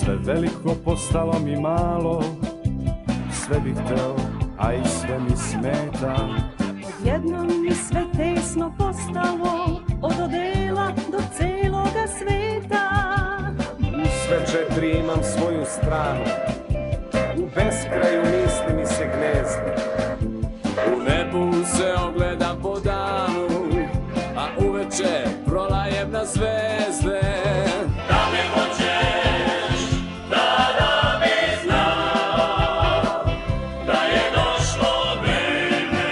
Sve veliko postalo mi malo, sve bih hteo, a i sve mi smeta. Odjednom mi sve tesno postalo, od odela do celoga sveta. U sve četiri imam svoju stranu, u beskraju misli mi se gnezde. U nebu se ogledam po danu, a uveče prolajem na zvezde. Da me hoćeš, da bi znao da je došlo vreme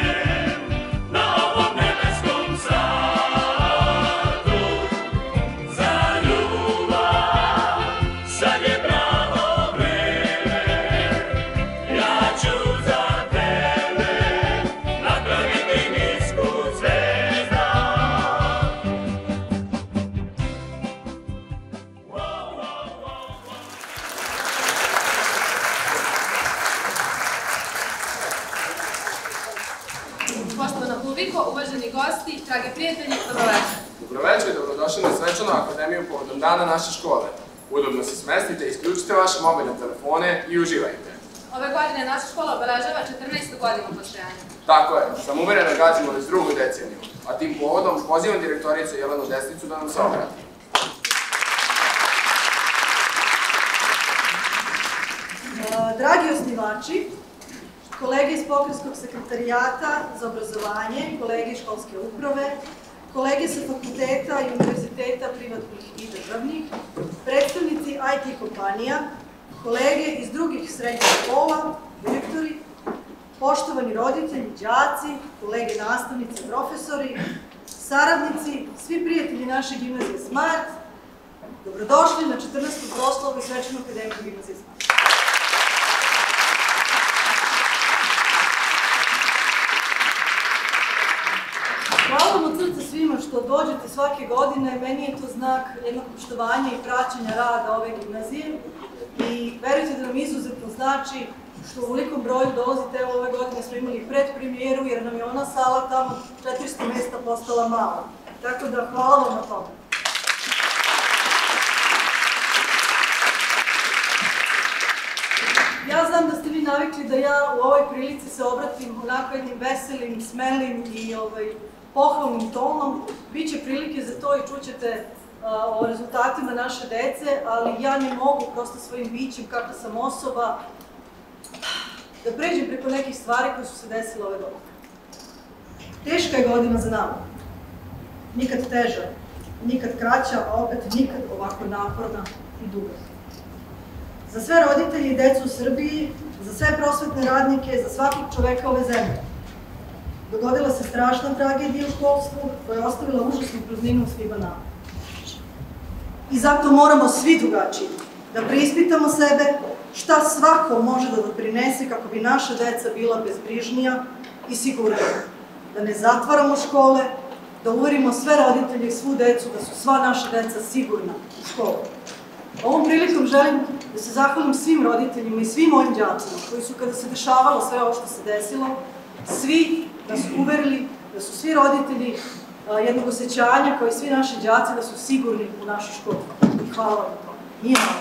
na ovom nebeskom satu za ljubav. Sad je pravo vreme, ja ću za tebe napraviti nisku zvezda. Poštovana publiko, uvaženi gosti, dragi prijatelji, dobroveče. Dobroveče i dobrodošli na svečanu akademiju povodom dana naše škole. Udobno se smestite, isključite vaše mobilne telefone i uživajte. Ove godine naša škola obeležava 14. godinu postojanja. Tako je, samouvereno gazimo već drugu deceniju, a tim povodom pozivam direktoricu Jelenu Desnicu da nam se obrati. Dragi osnivači, kolege iz Pokrajinskog sekretarijata za obrazovanje, kolege iz školske uprave, kolege sa fakulteta i univerziteta privatnih i državnih, predstavnici IT kompanija, kolege iz drugih srednjih škola, direktori, poštovani roditelji, đaci, kolege nastavnice, profesori, saradnici, svi prijatelji naše gimnazije Smart, dobrodošli na 14. proslavu i svečanu akademiju gimnazije Smart. Hvala vam od srca svima što dođete svake godine, meni je to znak jednog poštovanja i praćenja rada ove gimnazije i verujte da nam izuzetno znači što u velikom broju dolazite. Evo, ove godine smo imali predpremijeru jer nam je ona sala tamo 400 mesta postala mala. Tako da hvala vam na tome. Ja znam da ste vi navikli da ja u ovoj prilici se obratim onako jednim veselim, smelim i pohvalnim tonom. Biće prilike za to i čućete o rezultatima naše dece, ali ja ne mogu prosto svojim bićem, kakva sam osoba, da pređem preko nekih stvari koje su se desile ove godine. Teška je godina za nama. Nikad teža, nikad kraća, a opet nikad ovako naporna i duga. Za sve roditelje i decu u Srbiji, za sve prosvetne radnike, za svakog čoveka ove zemlje. Dogodila se strašna tragedija u školstvu koja je ostavila užasnu prazninu svima nama. I zato moramo svi drugačiji da preispitamo sebe, šta svako može da doprinese kako bi naša deca bila bezbrižnija i sigurnija. Da ne zatvaramo škole, da uverimo sve roditelje i svu decu da su sva naša deca sigurna u školu. Ovom prilikom želim da se zahvalim svim roditeljima i svim mojim đacima koji su, kada se dešavalo sve ovo što se desilo, svi nas uverili da su svi roditelji jednog osjećanja kao i svi naši đaci da su sigurni u našoj školi. I hvala vam na to. Nije malo.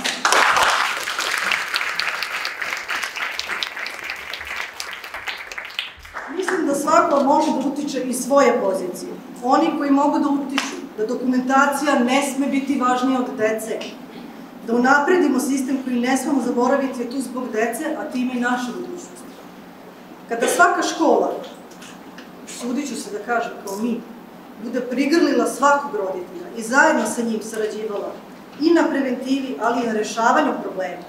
Mislim da svako može da utiče iz svoje pozicije. Oni koji mogu da utiču da dokumentacija ne sme biti važnija od dece, da unapredimo sistem koji ne smemo zaboraviti je tu zbog dece, a time i naše budućnosti. Kada svaka škola, sudit ću se da kažem kao mi, bude prigrlila svakog roditelja i zajedno sa njim sarađivala i na preventivi, ali i na rešavanju problema,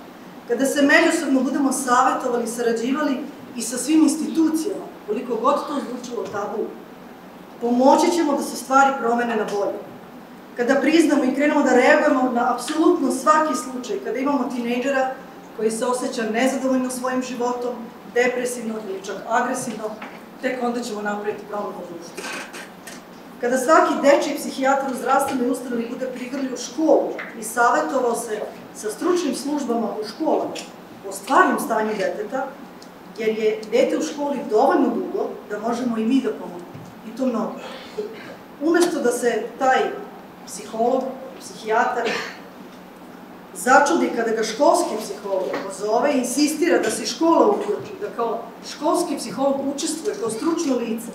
kada se međusobno budemo savetovali, sarađivali i sa svim institucijama, koliko god to zvučilo tabu, pomoći ćemo da se stvari promene na bolje. Kada priznamo i krenemo da reagujemo na apsolutno svaki slučaj, kada imamo tinejdžera koji se osjeća nezadovoljno svojim životom, depresivno ili čak agresivno, tek onda ćemo napraviti promenu u društvu. Kada svaki dečiji psihijatar u zdravstvenoj ustanovi bude prigrlio školu i savetovao se sa stručnim službama u školama o stvarnom stanju deteta, jer je dete u školi dovoljno dugo da možemo i mi da pomognemo. I to mnogo. Umesto da se taj psiholog, psihijatar začudi kada ga školski psiholog pozove i insistira da se škola uključi, da kao školski psiholog učestvuje kao stručno lice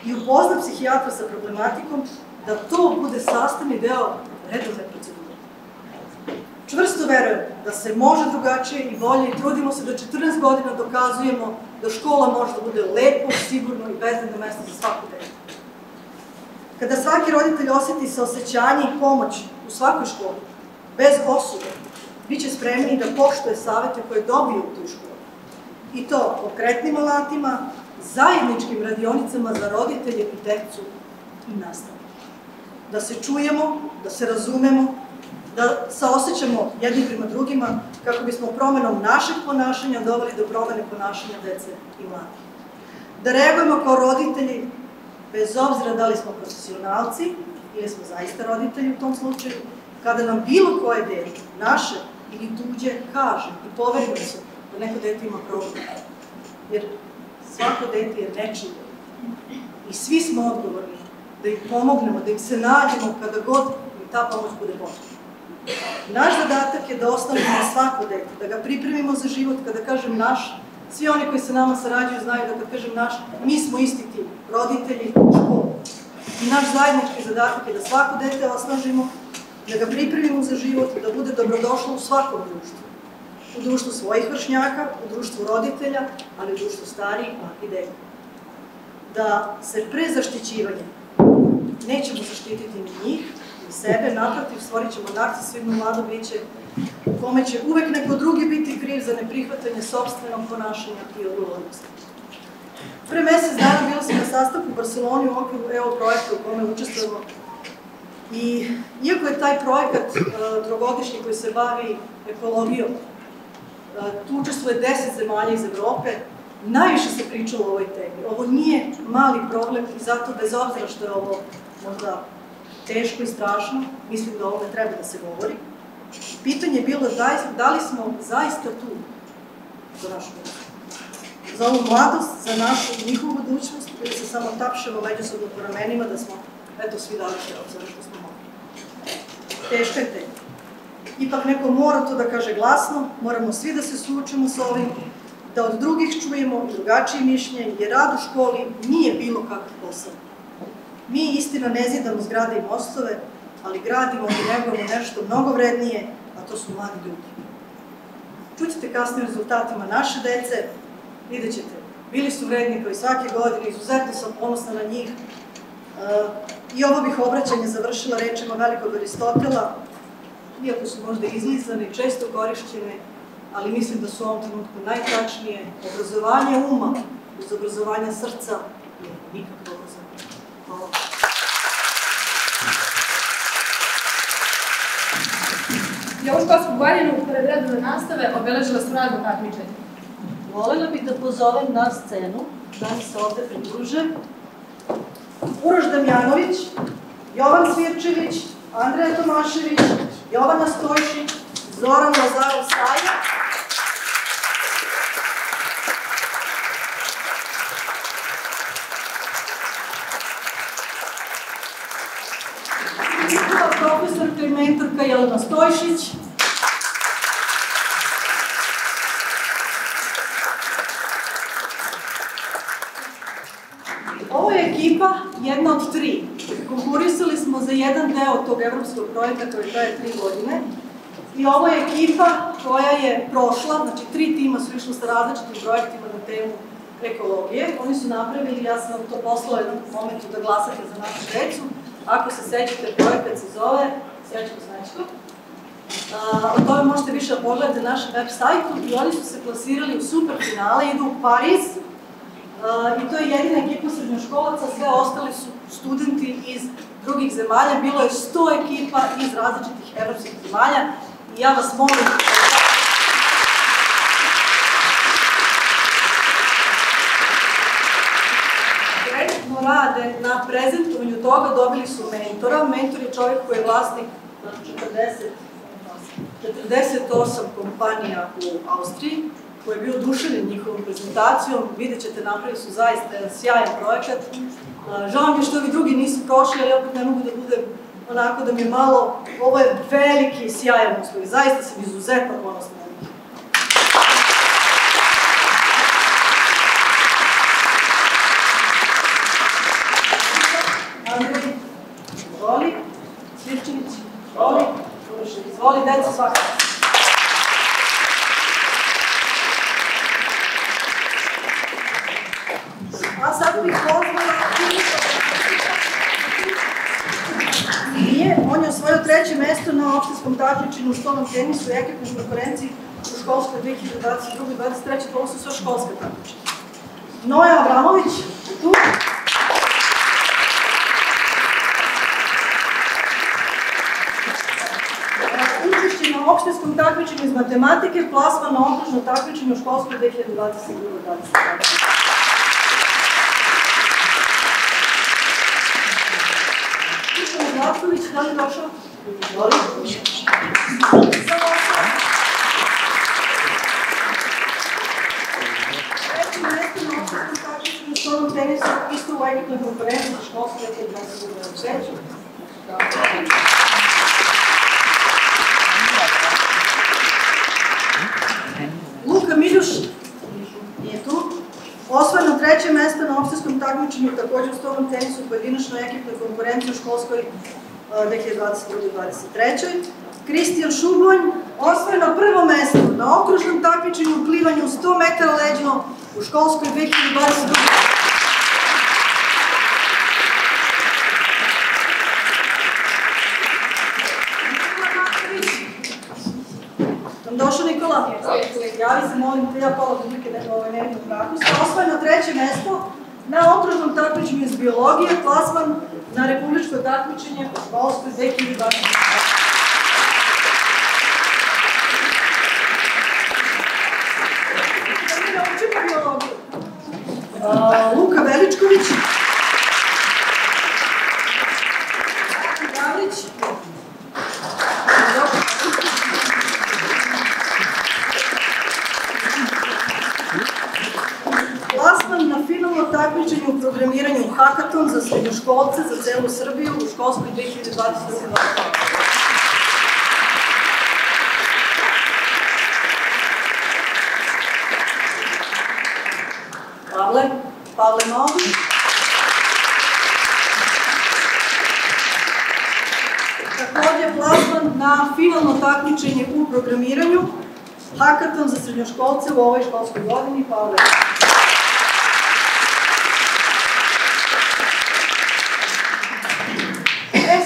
i upozna psihijatra sa problematikom, da to bude sastavni deo redovne procedure. Čvrsto verujem da se može drugačije i bolje i trudimo se da 14 godina dokazujemo da škola može da bude lepo, sigurno i bezbedno mesto za svaku dete. Kada svaki roditelj oseti saosećanje i pomoć u svakoj školi, bez osude, bit će spremniji da poštuje savete koje dobiju u toj školi. I to konkretnim alatima, zajedničkim radionicama za roditelje i decu i nastavnike. Da se čujemo, da se razumemo, da saosećamo jedni prema drugima kako bismo promenom našeg ponašanja doveli do promene ponašanja dece i mladih. Da reagujemo kao roditelji, bez obzira da li smo profesionalci ili smo zaista roditelji u tom slučaju, kada nam bilo koje dete, naše ili tuđe, kaže i poverimo se da neko dete ima problem. Jer svako dete je nečije i svi smo odgovorni da im pomognemo, da im se nađemo kada god im ta pomoć bude potrebna. Naš zadatak je da ostavimo na svako dete, da ga pripremimo za život. Kada kažem naš, svi oni koji sa nama sarađuju znaju da kad kažem naš, mi smo isti tim, roditelji, školu. I naš zajednički zadatak je da svako dete osnažimo, da ga pripremimo za život, da bude dobrodošlo u svakom društvu. U društvu svojih vršnjaka, u društvu roditelja, ali u društvu starijih, mladih i deka. Da se pre zaštićivanja nećemo zaštititi ni njih, ni sebe, naprotiv, stvorit ćemo narcisivno mlado biće u kome će uvek neko drugi biti kriv za neprihvatanje sopstvenog ponašanja i odgovornosti. Pre mesec dana bila sam na sastanku u Barceloni u okviru EO projekta u kome učestvujemo. I iako je taj projekat trogodišnji koji se bavi ekologijom, tu učestvuje 10 zemalja iz Evrope, najviše se pričalo o ovoj temi. Ovo nije mali problem i zato, bez obzira što je ovo možda teško i strašno, mislim da ovo ne treba da se govori. Pitanje je bilo da li smo zaista tu za našu budućnost, za ovu mladost, za našu njihovu budućnost, ili se samo tapšemo međusobno po ramenima da smo, eto, svi dali sve od sve što smo mogli. Teška je tema. Ipak neko mora to da kaže glasno, moramo svi da se suočimo sa ovim, da od drugih čujemo drugačije mišljenje, jer rad u školi nije bilo kakav posao. Mi istina ne zidamo zgrade i mostove, ali gradimo i negujemo nešto mnogo vrednije, a to su mladi ljudi. Čućete kasnije o rezultatima naše dece, vidjet ćete, bili su vredni kao i svake godine, izuzetno sam ponosna na njih. I ovo bih obraćanje završila rečima velikog Aristotela, iako su možda izlizane i često korišćene, ali mislim da su u ovom trenutku najtačnije. Obrazovanje uma uz obrazovanje srca je nikakvo obrazovanje. Hvala. I ovu školsku godinu, pored redovne nastave, obeležila su razno takmičenje. Volela bih da pozovem na scenu, da mi se ovde pridruže Uroš Damjanović, Jovan Svirčević, Andreja Tomašević, Jovana Stojšić, Zoran Lazarov Staja. Njihova profesorka i mentorka Jelena Stojšić. Ovo je ekipa, jedna od 3. Konkurisali smo za jedan deo tog evropskog projekta koji traje 3 godine. I ovo je ekipa koja je prošla, znači 3 tima su išli sa različitim projektima na temu ekologije. Oni su napravili, ja sam vam to poslala jednom momentu da glasate za našu decu. Ako se sećate, projekat se zove, sećam se nešto. O tome možete više pogledati na našem web sajtu i oni su se plasirali u super finale, idu u Pariz. I to je jedina ekipa srednjoškolaca, sve ostali su studenti iz drugih zemalja, bilo je 100 ekipa iz različitih evropskih zemalja i ja vas molim direktno rade na prezentovanju toga, dobili su mentora. Mentor je čovjek koji je vlasnik 48 kompanija u Austriji, koji je bio oduševljen njihovom prezentacijom. Vidjet ćete, napravili su zaista jedan sjajan projekat. Žao mi je što ovi drugi nisu prošli, ali opet ne mogu da budem onako da mi malo, ovo je veliki, sjajan uspeh, zaista sam izuzetno ponosna na njih. Andrej, izvoli, Slivčinić, izvoli, izvoli, deca svaka. A sad bih pozvala on je osvojio 3. mesto na opštinskom takmičenju u stolnom tenisu i ekipnoj konkurenciji u školskoj 2022-2023, to su sve školske takmičenja. Noja Abramović, tu. Učešće na opštinskom takmičenju iz matematike, plasman na okružno takmičenje u školskoj 2022-2023. Zlatković, da li došao? Izvoli. Treće mesto na opštinskom takmičenju u stolnom tenisu, isto u ekipnoj konkurenciji za školsku 2023. Luka Miljuš, nije tu. Osvojeno 3. mesto na opštinskom takmičenju, takođe u stolnom tenisu u pojedinačnoj ekipnoj konkurenciji u školskoj 2022-2023. Kristijan Šubonj, osvojeno 1. mesto na okružnom takmičenju u plivanju 100 metara leđno u školskoj 2022. Došao Nikola? Javi se, molim te, ja pola publike ne vidim u praku. Osvojeno 3. mesto na okružnom takmičenju iz biologije, plasman na republičko takmičenje u školskoj 2020. Učimo biologiju. Luka Veličković. Gavrić. Plasman na finalno takmičenje u programiranju Hakaton za srednjoškolce za celu Srbiju u školskoj 2022. Pavle Maldić. Takođe plasman na finalno takmičenje u programiranju Hakaton za srednjoškolce u ovoj školskoj godini. Pavle.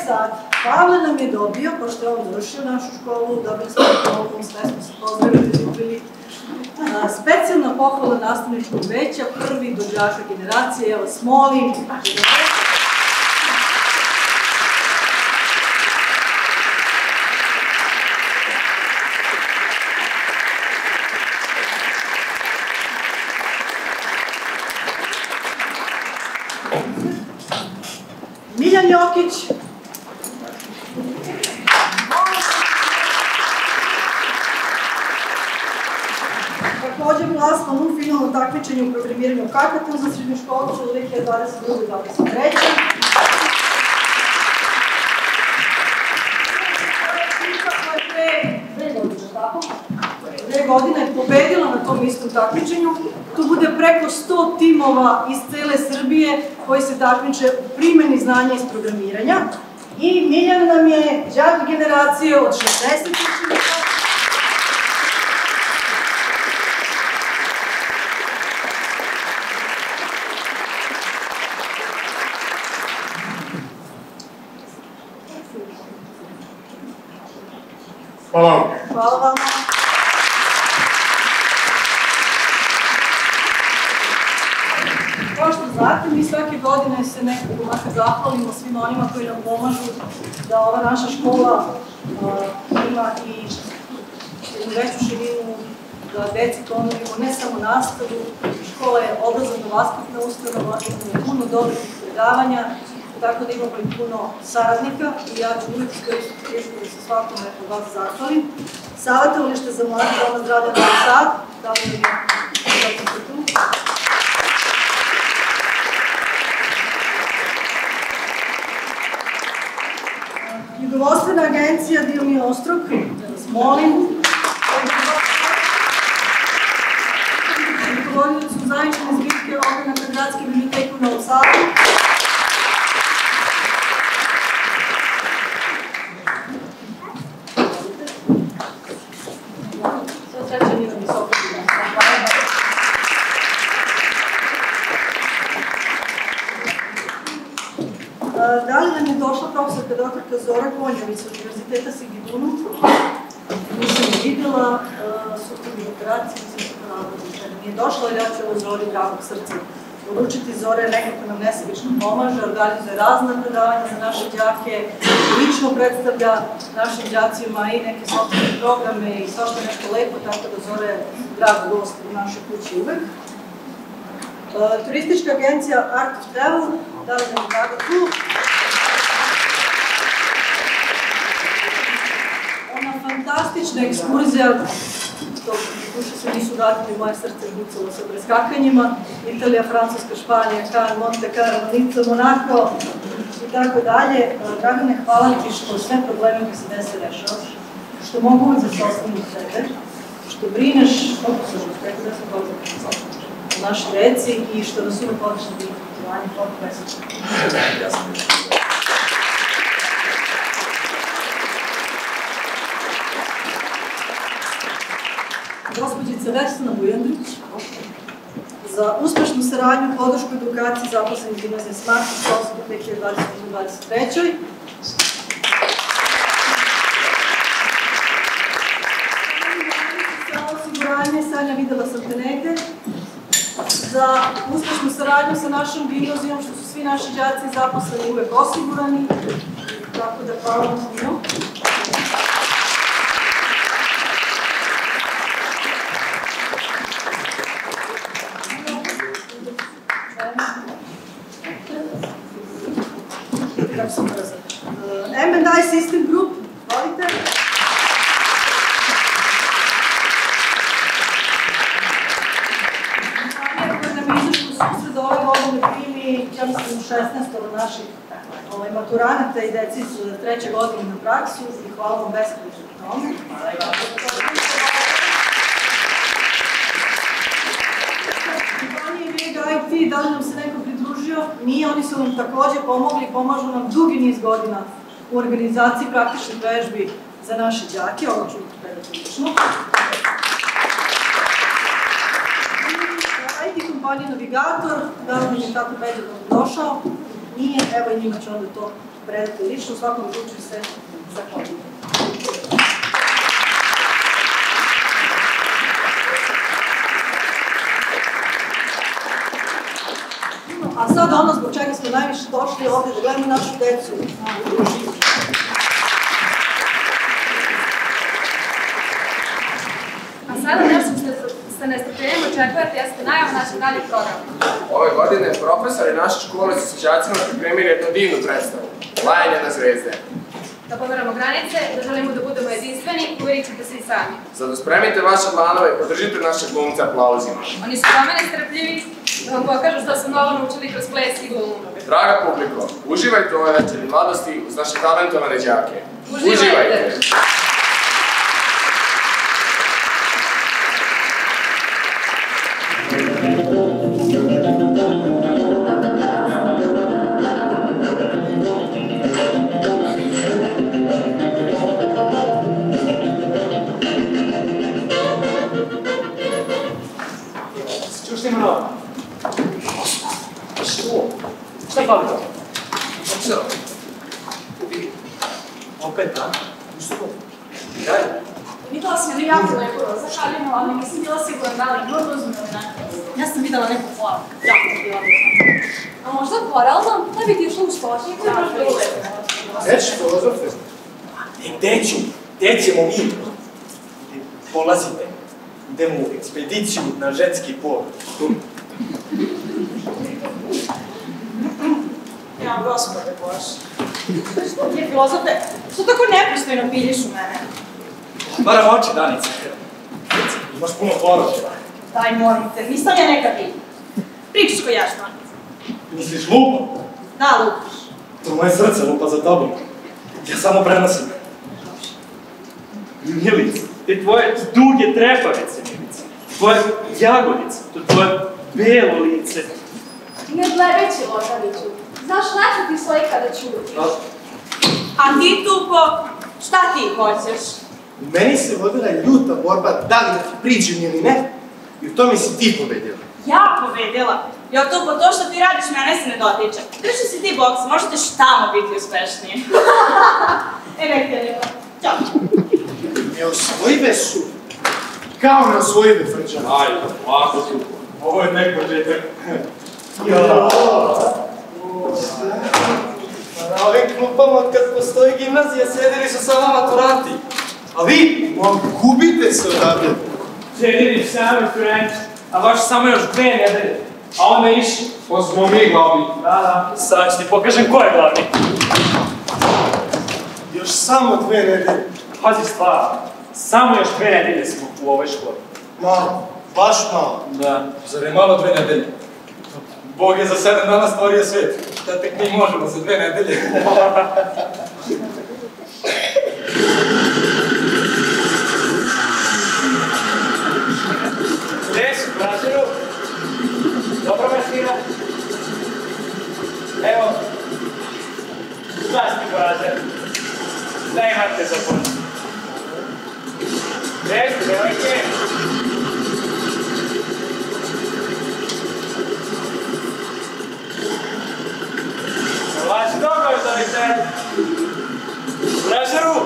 Sad, Pavle nam je dobio, pošto je on završio našu školu, dobili smo diplom, sve smo se pozdravili, dobili specijalna pohvala nastavničkog veća, prvi do đaka generacije, ja vas molim. Miljan Jokić. Takođe plasman u finalnom takmičenju u programiranju Hakaton za srednjoškolce u 2022-2023. Dve godine je pobedila na tom istom takmičenju. Tu bude preko 100 timova iz cele Srbije koji se takmiče u primjeni znanja iz programiranja. I Miljan nam je đak generacije od 60 učenika. Hvala vam. Hvala vam. Kao što znate, mi svake godine se nekako makar zahvalimo svima onima koji nam pomažu da ova naša škola ima i jednu veću širinu, da deci ponudimo ne samo nastavu. Škola je obrazovno-vaspitna ustanova, imamo puno dobrih predavanja, tako da imamo i puno saradnika i ja ću uvijek iskoristiti priliku da se svakome od vas zahvalim. Savjetovalište za mlade doma zdravlja Novi Sad, da li je tu? agencija Dio mi Ostrog, da vas molim, rukovodiocu zajednične zbirke Ogranaka Gradske biblioteke u Novom Sadu. Da li nam je došla profesorka doktorka Zora Konjović od Univerziteta Sigidunu? Nisam je videla, sustavni operaciji, mislim što da nam je došla, ali ja ću ovo Zori dragog srca poručiti. Zora je nekako nam nesebično pomaže, organizuje razna predavanja za naše đake, lično predstavlja našim đacima i neke socijalne programe i svašta nešto lepo, tako da Zora je drag gost u našoj kući uvek. Turistička agencija Art of Travel, da li nam je Draga tu? Ona fantastična ekskurzija, to duše se nisu vratili, moje srce bucalo sa preskakanjima, Italija, Francuska, Španija, Cannes, Monte Carlo, Nica, Monako i tako dalje. Dragane, hvala ti što sve probleme koji se desi rešavaš, što mogu uvijek za sobstvenu sebe, što brineš, koliko se žu, preko 10 godina u našoj reci i što nas uvijek podiš na bilo putovanje, koliko mesečno. Gospođica Vesna Bujandrić za uspešnu saradnju, podršku i edukaciji zaposlenih gimnazije Smart u školsku 2020-2023. Za osiguranje Sanja Videla sam te negde. Za uspešnu saradnju sa našom gimnazijom, što su svi naši đaci zaposleni uvek osigurani. Tako da hvala vam puno. M&I System Group, volite. Kompanija koja nam je izašla u susred ove godine primi, ja mislim, 16 naših maturanata i deci su za 3. godine na praksu i hvala vam beskonačno na tome. Kompanije Vega IT, da li nam se neko pridružio? Nije, oni su nam takođe pomogli i pomažu nam dugi niz godina u organizaciji praktičnih vežbi za naše đake, ovo ću predati lično. IT kompanija Navigator, da li nam je tako Peđa došao? Nije, evo i njima ću onda to predati lično, u svakom slučaju se zahvaljujem. A sad ono zbog čega smo najviše došli ovde da gledamo našu decu u živu. A sada nešto što sa nestrpljenjem očekujete jeste najava našeg daljeg programa. Ove godine profesori naše škole su sa đacima pripremili jednu divnu predstavu, Lajanje na zvezde. Da pomeramo granice, da želimo da budemo jedinstveni, uvjerit ćete se i sami. Zato spremite vaše planove i podržite naše glumce aplauzima. Oni su do mene strpljivi da vam pokažu što su novo naučili kroz ples i glumu. Draga publiko, uživajte ove večeri mladosti uz naše talentovane đake. Uživajte! Šta Pavlja? Što? Opet, da? Što? Daj. Videla sam jednu jako lepo roza haljinu, ali nisam bila sigurna da li ima rozu ili ne. Ja sam videla neku plavu. Jako je bila lepo. A možda koralna? Da bi ti išla u stošnje koji je baš bilo lepo. Gde ćeš filozofe? Gde ću? Gde ćemo mi? Polazite. Idemo u ekspediciju na ženski pol. Ja, gospode Bože. Što ti je filozofe? Što tako nepristojno piljiš u mene? Baram oči, Danica. Imaš puno poroče. Daj, molim te, nisam ja neka ti. Pričaš ko jaš, Danica. Misliš lupa? Da, lupaš. To moje srce lupa za tobom. Ja samo prenosim. Milice, te tvoje duge trepavice, Milice, tvoje jagodice, to tvoje belo lice. Ne blebeći, Lotaviću. Znaš, neću ti slika da čuti. A ti, Tupo, šta ti hoćeš? U meni se vodila ljuta borba da li da ti priđem ili ne, i u tome si ti pobedila. Ja pobedila? Jo, Tupo, to što ti radiš mene se ne dotiče. Drži si ti boks, možda ćeš tamo biti uspešniji. Nek te lijepo. Ćao. Neosvojive su kao neosvojive, Frđan. Ajde, ovako Tupo. Ovo je nek početak. Na ovim klupama od kad postoji gimnazija sedeli su samo maturanti. A vi, gubite se odavde. Sedili sami studenci, a baš samo još 2 nedelje. A onda iši. To smo mi glavni. Da. Sad ću ti pokažem ko je glavni. Još samo 2 nedelje. Pazi stvar, samo još 2 nedelje smo u ovoj školi. Malo, baš malo. Da. Zar je malo 2 nedelje? Bog je za 7 dana stvorio svijet. Šta tek mi možemo za 2 nedelje? Desu, Braziru. Dobro me stina. Evo. Zasti, Brazir. Da imate za pomoć. Desu, devojke. Vaši dobro zovite. Braziru.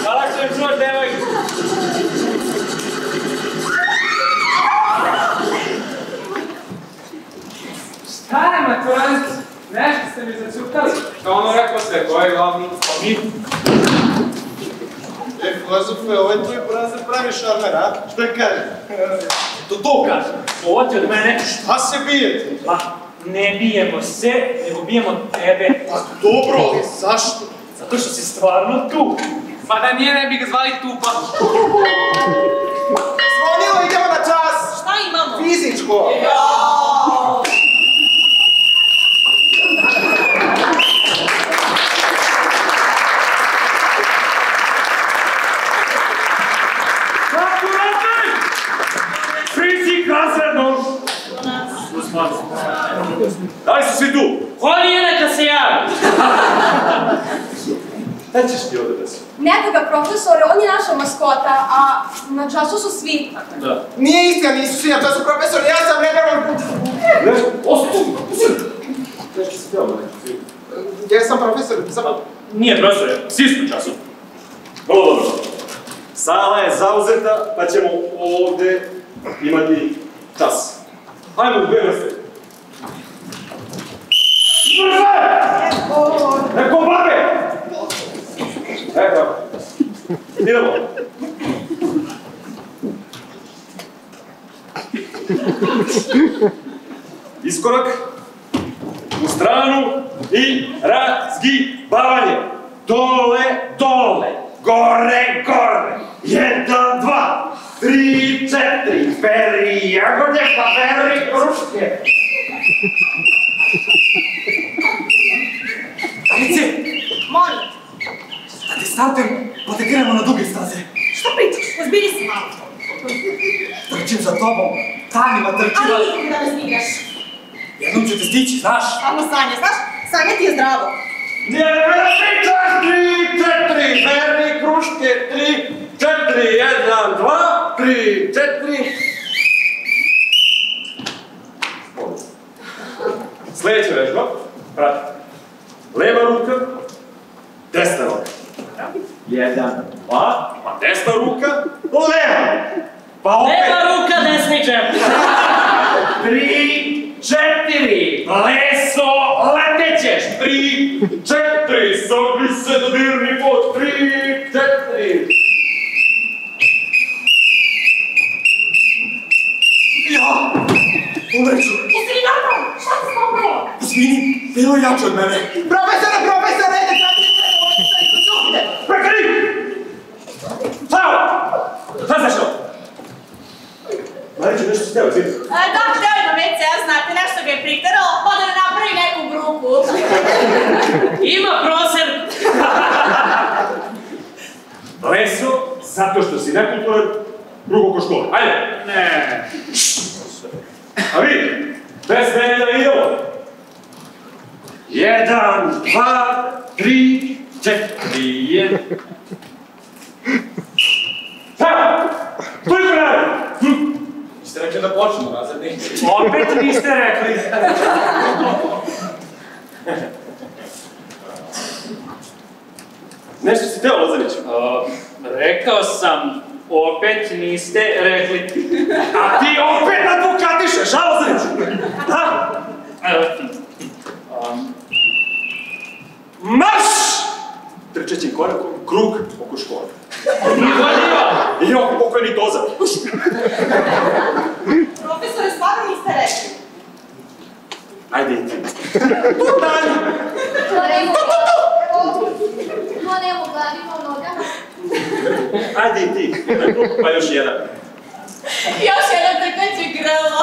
Hvala što im čuvaš, devojke. Šta je, maturanti? Nešto ste mi zacutali. Što ono rekao sve, ko je glavni? Pa mi. Filozofe, ovaj tvoj Brazir pravi šarmer, a? Šta kaže? To kaže. Ovo ti od mene. Šta se bijete? Ma, ne bijemo se, nego bijemo tebe. Pa dobro, ali zašto? Zato što si stvarno tu. Pa da nije, ne bi ga zvali Tupa. Zvonilo, idemo na čas! Šta imamo? Fizičko! Da li su svi tu? Ko nije neka se javi? Šta ćeš ti ovdje da si? Nekoga, profesore, on je naša maskota, a na času su svi. Da. Nije istina, nisu svi na času profesor, ja sam redovno... Nešto si teo da neki. Ja sam profesor, samo... Nije profesore, svi su na času. Vrlo dobro. Sala je zauzeta, pa ćemo ovdje imati čas. Hajmo u 2 vrste. Neko babe! Eto. Idemo. Iskorak. U stranu i razgibavanje. Dole, dole. Gore, gore. 1, 2, 3, 4. Peri jagode, pa peri kruške. Alice! Molim! Da te startem, pa te krenemo na duge staze. Šta pričaš? Ozbilji se malo. Trčim za tobom, danima trčim. Ali nikog da me stigneš. Jednom ću te stići, znaš? Samo Sanja, znaš? Sanja ti je zdravo. 1, 2, 3, 4, peri kruške, 3, 4, 1, 2, 3, 4. Sljedeća vežba, pratite. Leva ruka, desna ruka. 1, 2, pa desna ruka, leva. Pa opet. Leva ruka, desni džep. 3, 4, leso, letećeš. 3, 4, sogli se dodirni pod. 3, 4. Ja! Umreću! Jesi li normalno? Šta ti se pomalo? Izvini, bilo je jače od mene. Profesore, ajde, trati me, možete se izuzite! Prekri! Čao! Šta znaš to? Mariću, nešto si teo, izvini. Da, hteo je na WC-a, znate, nešto ga je priteralo, pa da ne napravi neku grupu. Ima prosjer! Leso za si nekulturan, drugo ko škole. Ajde! Ne. A vidi, bez mene da idemo. 1, 2, 3, 4, 1. Evo! Koliko radi? Niste rekli da počnemo, razredni? Opet niste rekli. Nešto si teo, Lazarić? Rekao sam, opet niste rekli. A ti opet advokatišeš, a Lazarić? Marš! Trčećim korakom, krug oko škole. I oko pokojni Toza. Profesore, stvarno niste rekli. Ajde i ti. Putanj! To ne mogu, ima u nogama. Ajde i ti. Pa još jedan. Još jedan trkaći grlo.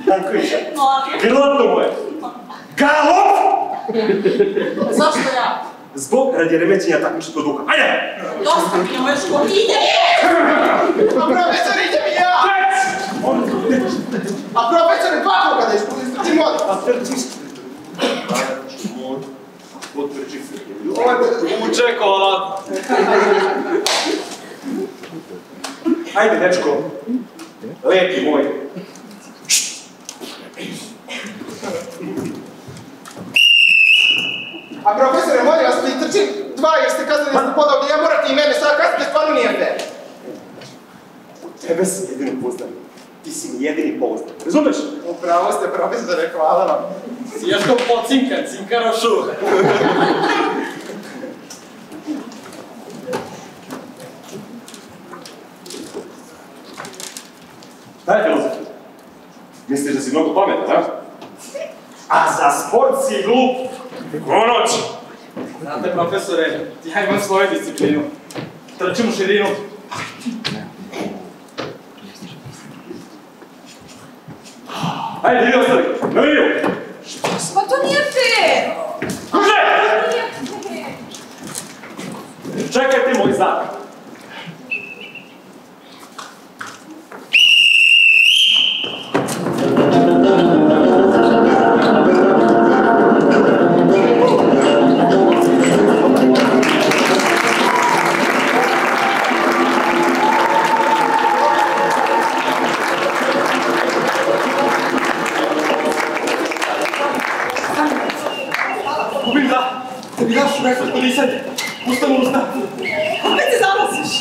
Tankovića. Molim. Grlo to moje. Galop! Zašto ja? Zbog radi remećenja takmičnog duha. Ajde! Dosta mi je moje škole. Ide! A profesor, ide mi ja! A profesore, dva koga da ispusti, ti molim. A trčiš. Potvrđi se. Uče kola. Ajde, dečko. Lepi moj. A profesore, molim vas, mi trčim dva jer ste kazali da ste podobni, ja morate i mene, sada kazate stvarno nije fair. Tebe sam jedini pouzdan. Ti si mi jedini pouzdan. Razumeš? Upravo ste, profesore, hvala vam. Si još ko pocinkan, cinkarošu. Šta je filozofija? Misliš da si mnogo pametan, a? A za sport si glup. Ko noć? Znate, profesore, ja imam svoju disciplinu. Trčim u širinu. Ajde, vi ostali, na liniju! Pa to nije fair! Kuže! Nije fair! Čekaj ti moj znak. Gubim da! Da mi daš rekao disanje. Ustanu usta. Opet se zanosiš.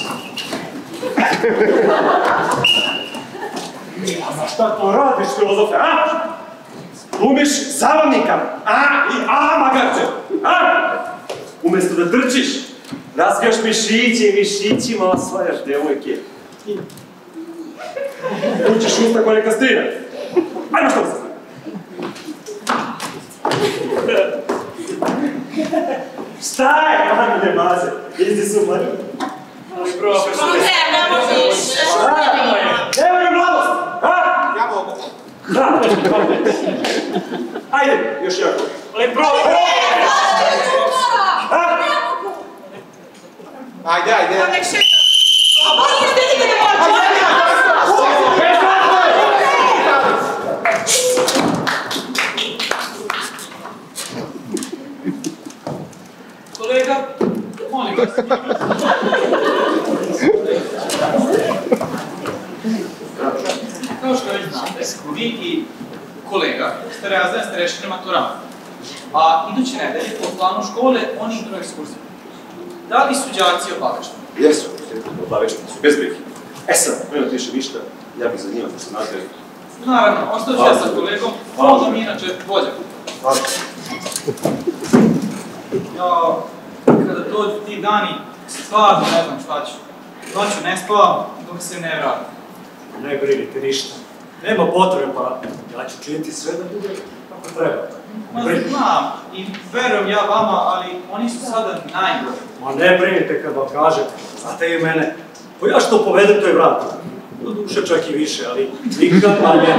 A šta to radiš, filozofe, a? Glumiš zabavnika, a i a magarče, a? Umjesto da trčiš, razgaš mišiće i mišićima osvajaš devojke. Učiš usta ko neka strina. Ajmo što se. Šta je, Kamile Maze? Izdi su mladi. Ali profesore... Ne možeš. Evo je mladost, a? Ja mogu. Da. Ajde, još jako. Ali profesore... Ajde, ajde. Pa nek šeta. A bolje što ti ne može. Kolega, molim vas. Kao što već znate, vi i kolega ste razredni starešine maturant. A iduće nedelje po planu škole oni idu na ekskurziju. Da li su đaci obavešteni? Jesu, obavešteni su, bez brige. E sad, nema više ništa, ja bih za njima da se nađe. Naravno, ostao ću ja sa kolegom, možda mi inače vođa. Hvala. Ja, kada dođu ti dani, stvarno ne znam šta ću. Noću ne spavam dok se ne vratim. Ne brinite ništa. Nema potrebe, pa ja ću činiti sve da bude kako treba. Ma znam i verujem ja vama, ali oni su sada najgori. Ma ne brinite kad vam kažem, znate i mene. Pa ja što povedem, to je vratim. Do duše čak i više, ali nikad manje.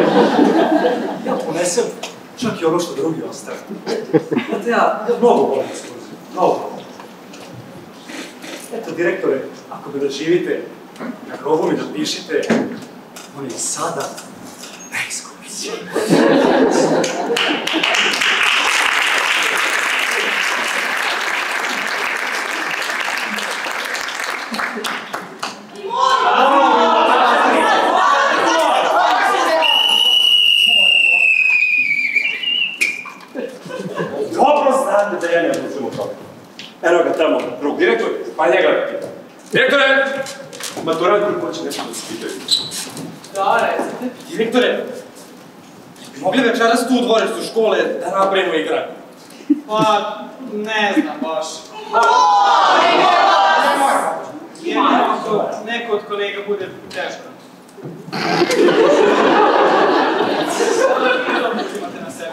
Ja ponesem čak i ono što drugi ostane. Znate, ja mnogo volim ekskurziju. Mnogo. Eto, Eto, direktore, ako me doživite, na grobu mi napišite, on je sada najskupići. Dobro znate da ja ne odlučujem o tome. Eno ga tamo, drug direktor, pa njega da pitam. Direktore! Maturanti hoće nešto da se pitaju. Da, recite. Direktore, bi mogli večeras tu u dvorištu škole da napravimo igranje? Pa, ne znam baš. Jedino ako neko od kolega bude teško. Imate na sebe.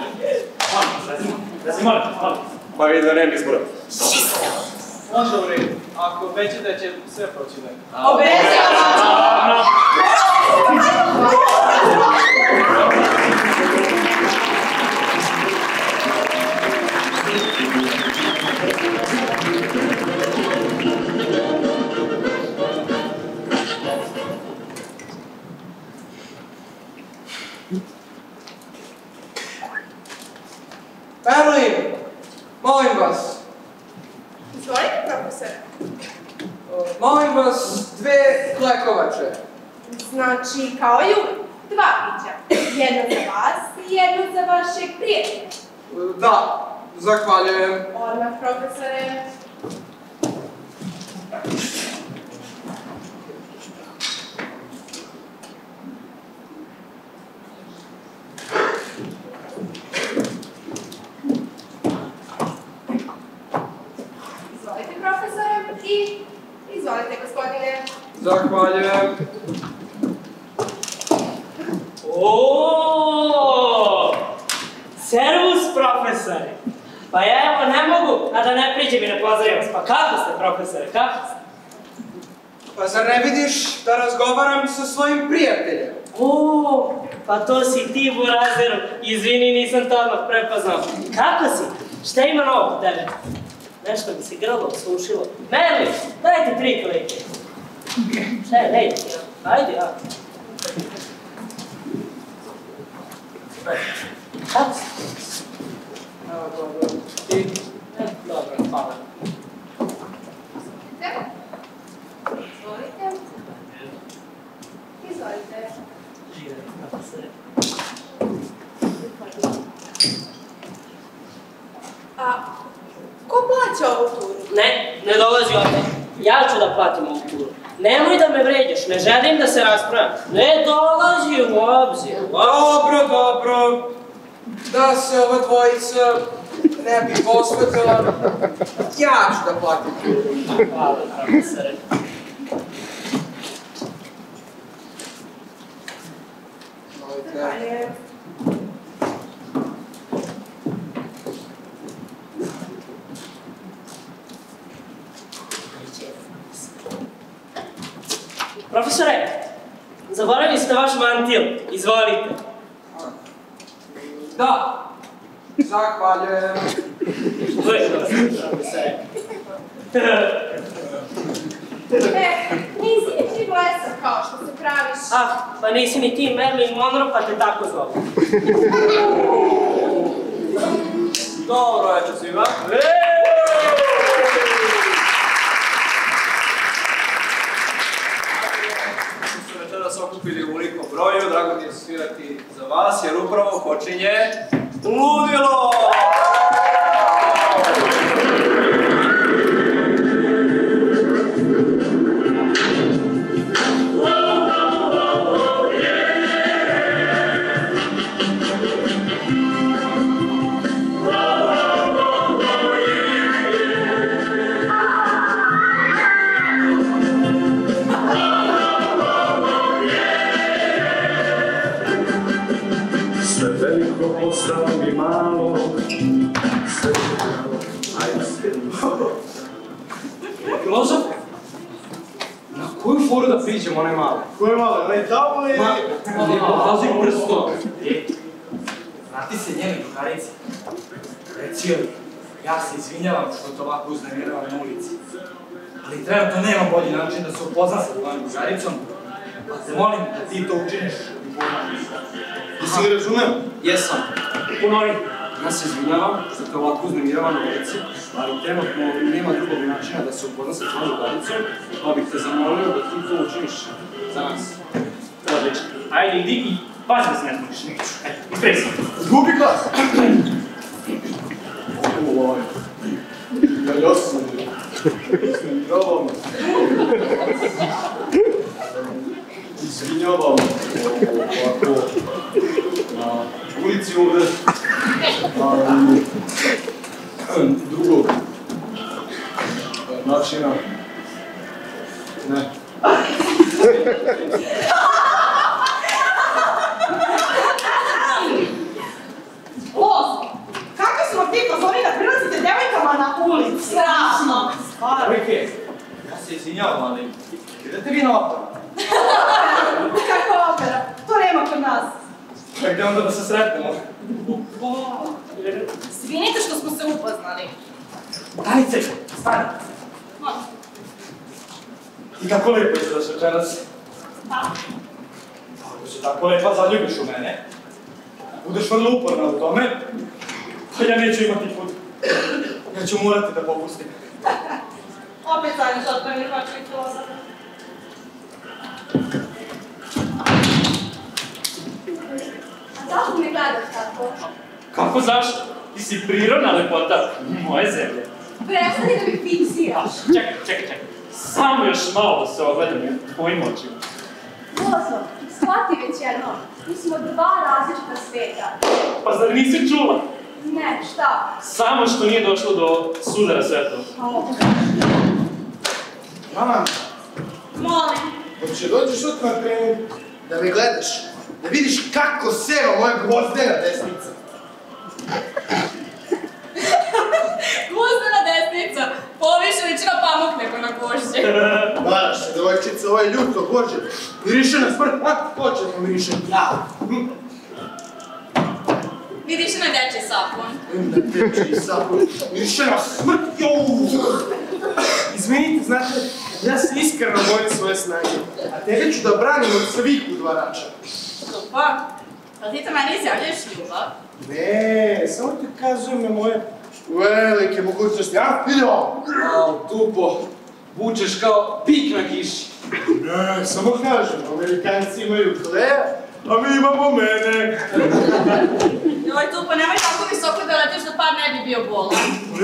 Molim. Pa vidi da nema izbora. Onda u redu. Ako obeća da će sve proći da. Obećam! Berlin, molim vas. Izvolite, profesore. Molim vas 2 klekovače. Znači, kao i uvijek, 2 pića. Jedno za vas i jedno za vašeg prijatelja. Da, zahvaljujem. Odmah, profesore. Izvolite, profesore, i izvolite, gospodine. Zahvaljujem. Oooo! Servus, profesore! Pa ja evo ne mogu, a da ne priđem i ne pozdravim vas. Pa kako ste, profesore, kako ste? Pa zar ne vidiš da razgovaram sa svojim prijateljem? Oooo, pa to si ti, Burazeru. Izvini, nisam to odmah prepoznao. Kako si? Šta ima novo kod tebe? Nešto mi se grlo osušilo. Merlin, dajte 3 klike. Šta je, dajte. Ajde, ja. Kako si? Evo, dobro. Ti? Dobro, hvala. Izvolite. Izvolite. Živjeli, profesore. A, ko plaća ovu turu? Ne dolazi ovdje. Ja ću da platim ovu turu. Nemoj da me vređaš, ne želim da se raspravljam. Ne dolazi u obzir. Dobro. Da se ova dvojica ne bi posvetila, ja ću da platim turu. Hvala, profesore. Izvolite. Profesore, zaboravili ste vaš mantil. Izvolite. Da. Zahvaljujem. Profesore. Nisi ti blesav kao što se praviš. Pa nisi ni ti Marilyn Monroe, pa te tako zovu. Dobro večer svima. Što su večeras okupili u ovoliko broju, drago mi je svirati za vas, jer upravo počinje ludilo! Ostalo mi malo, sve malo, ajde Filozof? Na koju foru da priđemo, onaj malo? Koje malo, onaj tamo ili? Ne pokazuj prstom. Vrati se njeni drugarici. Reci joj, ja se izvinjavam što te ovako uznemiravam na ulici. ali trenutno nema bolji način da se upozna sa tvojom drugaricom, pa te molim da ti to učiniš. Jesi li razumeo? Jesam. Ponovi. Ja se izvinjavam što te ovako uznemirava na ulici, ali trenutno nema drugog načina da se upozna sa tvojom drugaricom, pa bih te zamolio da ti to učiniš za nas. Odlično. Ajde, idi i pazi da se ne zbuniš. Ajde, ispredi se. Zgubi glas! Ja sam izvinjavam. Izvinjavam ovako na ulici ovdje. Drugog načina. Ne. Los, kakvi su vam ti pozori da prilazite devojkama na ulici? Strašno! Devojke, ja se izvinjavam, ali idete vi na opera? Kakva opera? To nema kod nas. Gdje onda da se sretnemo? Svinite što smo se upoznali. Dajce, stani. I kako lepo izgledaš večeras? Ako si tako lepa, zaljubiš u mene. Budeš vrlo uporna u tome, pa ja neću imati put. Ja ću morati da popustim. Opet sanjaš otpravni hoću loza. A zašto me gledaš tako? Kako zašto? Ti si prirodna lepota moje zemlje. Prestani da mi fiksiraš. Čekaj. Samo još malo da se ogledam u tvojim očima. Lozo, shvati već jedno. Mi smo dva različita sveta. Pa zar nisi čula? Ne, šta? Samo što nije došlo do sudara svetova. Mama, Molim. hoće dođeš sutra na trening da me gledaš, da vidiš kako seva moja gvozdena desnica. Gvozdena desnica. Poviše liči na pamuk nego na gvožđe. Varaš se, devojčica, ovo je ljuto, Bože. Miriše na smrt, ko će da miriše? Ja. Vidiš na dečji sapun. Na dečji sapun. Miriše na smrt, jou. Izvinite, znate, ja se iskreno bojim svoje snage, a tebe ću da branim od svih udvarača. Super. Pa ti to meni izjavljuješ ljubav? Ne, samo ti kazujem na moje velike mogućnosti. Ja, vidi ovo! Au, tupo. Vučeš kao pik na kiši. Ne, samo kažem, Amerikanci imaju Klea, a mi imamo mene. Joj, tupo, nemoj tako visoko da letiš da par ne bi bio bolan.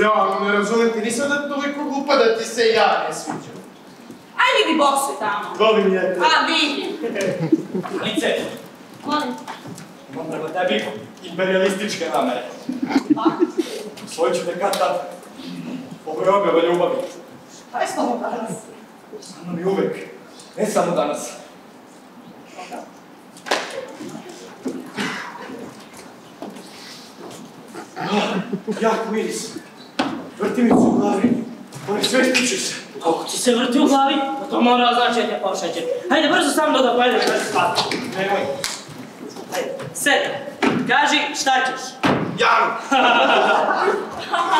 Ja, ne razumem ti, nisam da toliko glupa da ti se ja ne sviđam. Aj vidi bokse tamo. Volim ja te. A, vidi. Lice, Molim. imam prema tebi imperialističke namere. Pa? Svoj ću te kad tad obrobljava ljubavi. Pa je s tobom danas. Sa mnom i uvek. Ne samo danas. Jak miris. Vrti mi se u glavi. Ali sve stiče se. Kako ti se vrti u glavi? Pa to mora znači da te pošađe. Hajde, brzo sa mnom da pojedeš da se spati. Nemoj. Hajde, sedi. Kaži šta ćeš. Janu.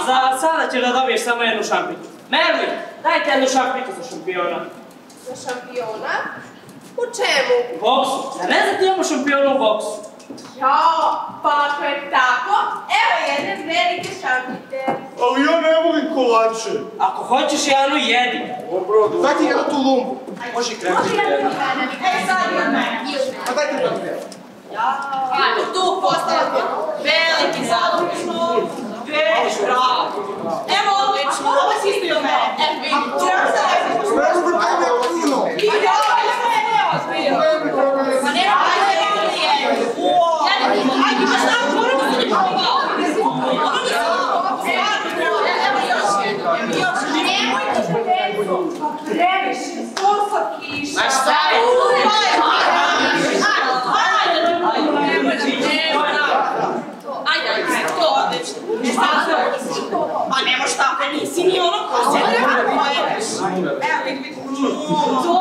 Za sada ćeš da dobiješ samo jednu šampitu. Merlin, dajte jednu šampitu za šampiona. Za šampiona? U čemu? U boksu. Ja ne znam ti imamo šampiona u boksu. Jao, pa ako je tako, evo jedne velike šampite. Ali ja ne volim kolače. Ako hoćeš jednu, jedi. Dobro, dajte jednu tu lumbu. Može i krepiti. Može jednu od mene. Ej, sad i od mene. Pa dajte to dvije. Ajde, tu postavljate. Veliki zadovoljno. Već, bravo. Evo, odlično. Ovo si isto i od mene. E, vidi. Treba se lepo. Smeđu da to je puno. I ovo je sve neozbiljno. Pa nema ajde, ajde. Ajde, imaš tako, moramo se ne pomagao. Moramo se evo još jedno. Nemojte predu, pa previše, stosa kiša. Ma šta je? Ajde, to odlično. Pa nemoš tako, nisi ni ono ko se ne pojedeš. Evo, vidi. To!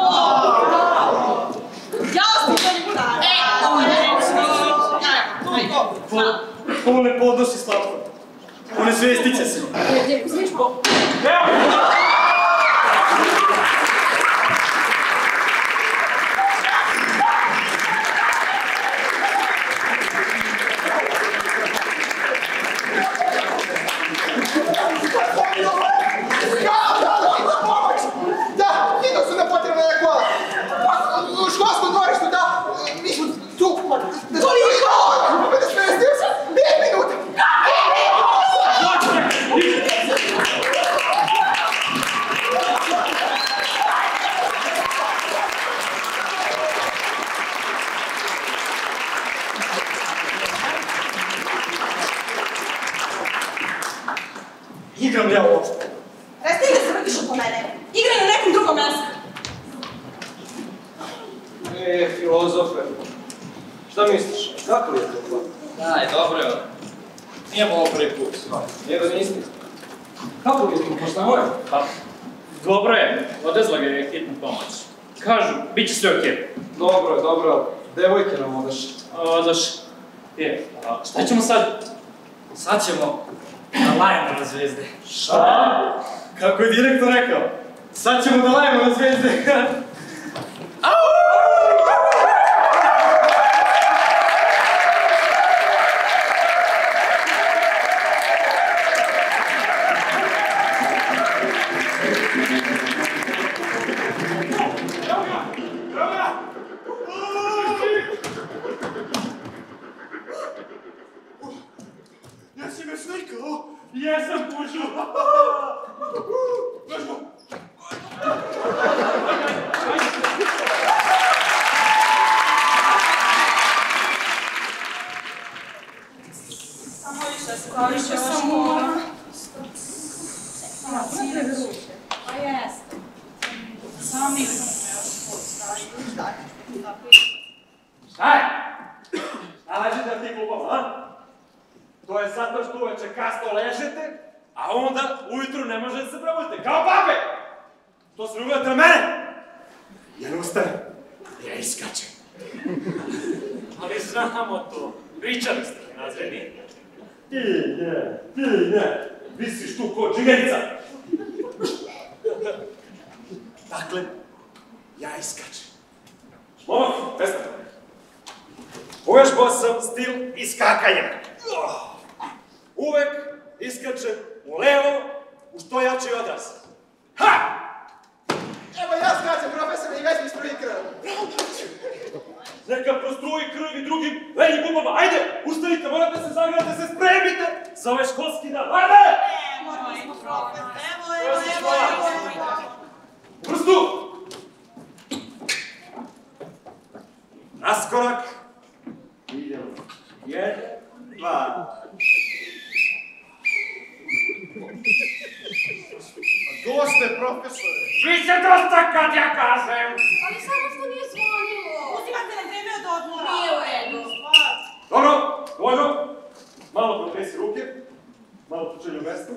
Ja sam to ne budala. Ovo je nemoš. Ovo ne podnosi slatko. Ovo ne svestiće se. Smiješ po... Evo! filozofe. Šta misliš? Kako je to? Daj, dobro je. Nije ovo prvi put. Nije da nisi. Kako je to? Možda moje? Pa, dobro je. Odezla ga je hitna pomoć. Kažu, bit će sve okej. Dobro je, dobro. Devojke nam odaš. Odaš. A šta ćemo sad? Sad ćemo da lajemo na zvezde. Šta? Kako je direktor rekao? Sad ćemo da lajemo na zvezde. Jesi me slikao? Jesam, pužu! Vežbo! Samo više samo... Cijeli ruke. Pa jeste. Sami Šta je? Šta ležite na ti klupama, a? To je zato što uveče kasno ležete, a onda ujutru ne možete da se probudite, kao babe! To se ne ugledate na mene! Ja ne ustanem, ja iskačem. Ali znamo to. Pričali ste mi razredni. Ti ne, visiš tu ko džigerica. Dakle, ja iskačem. Momak, prestane. Uvežbao sam stil iskakanja. Uvek iskačem u levo, u što jači odraz. Ha! Evo ja skačem, profesor, i već mi ispravi krv. Neka prostruji krv i drugim lenjim gubama. Ajde, ustanite, morate se zagrati, se spremite za ovaj školski dan. Ajde! Morali smo profesor. Evo. Prstu! Raskorak. Idemo. 1, 2. Dosta, profesore. Vi se dosta kad ja kažem. Ali samo što nije zvonilo. Uzimate nam vreme od odmora. Nije u redu. Dobro, dovoljno. Malo protresi ruke. Malo počelju mesta.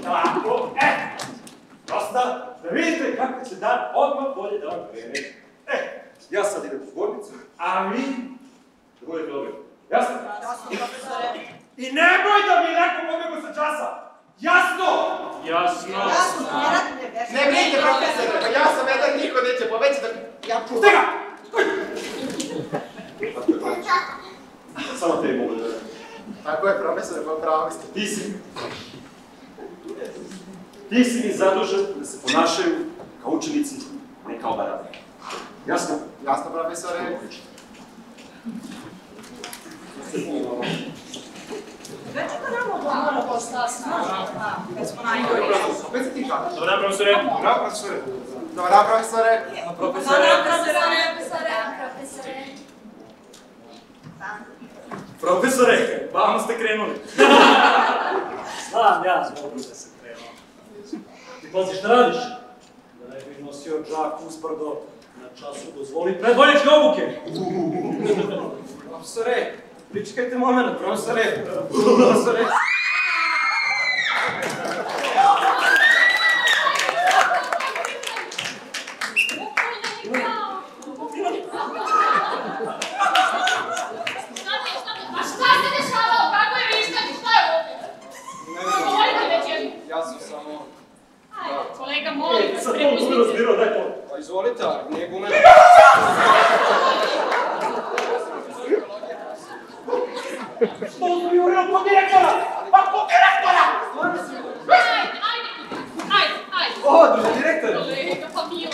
Tako, dosta. Da vidite kako će dan odmah bolje da vam krene. Ja sad idem u zbornicu, a vi da budete dobri. Jasno? Jasno, profesore. I nemoj da mi neko pobjegu sa časa! Jasno! Jasno. Ne brinite, profesore, pa ja sam jedan, niko neće poveći da ja čuvam. Stega! Samo te mogu da... Tako je, profesore, pa pravo ste. Ti si mi zadužen da se ponašaju kao učenici, ne kao barabe. Jasno? Jasno, profesore. Već je to nam odmora postala snažno. Kad smo najgori. Opet se ti kažeš. Dobar dan, profesore. Dobar, profesore. Dobar dan, profesore. Profesore, vamo ste krenuli. Znam ja, dobro da se krenuo. Ti pazi šta radiš? Da ne bi nosio džak uspordo na času dozvoli predvolječke obuke. Profesore, pričekajte moment, profesore. Profesore. Kolega, molim vas, Pa izvolite, ali nije gumena. Što mi urio po direktora? Pa po direktora! Ajde. O, drugi direktor! Kolega, pa mila.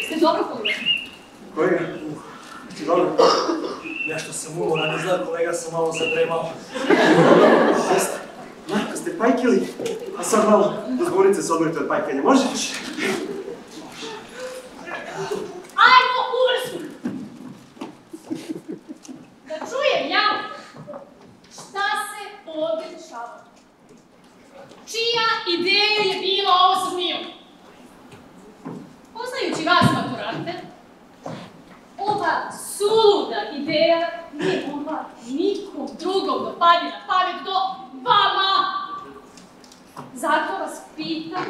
Ste dobro, kolega? Kolega? Ti dobro? Nešto sam umoran, ne znam, kolega sam malo zatremao. Jeste, Marko ste pajkili, a sad malo do zbornice se odmorite od pajkanja, možeš? Ajde! znate, ova suluda ideja nije mogla nikom drugom da padne na pamet do vama. Zato vas pitam,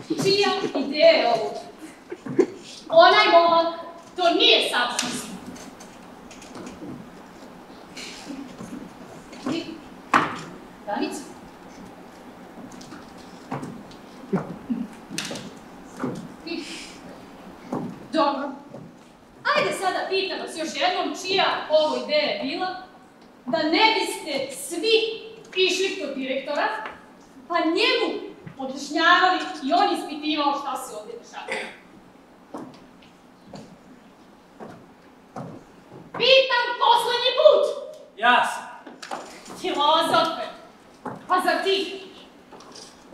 čija ideja je ovo? Onaj momak, to nije sam smisla. Ti, Danica? Dobro. Ajde sada pitam vas još jednom čija ovo ideja je bila, da ne biste svi išli kod direktora, pa njemu objašnjavali i on ispitivao šta se ovdje dešava. Pitam poslednji put! Ja sam. Filozofe! Pa zar ti?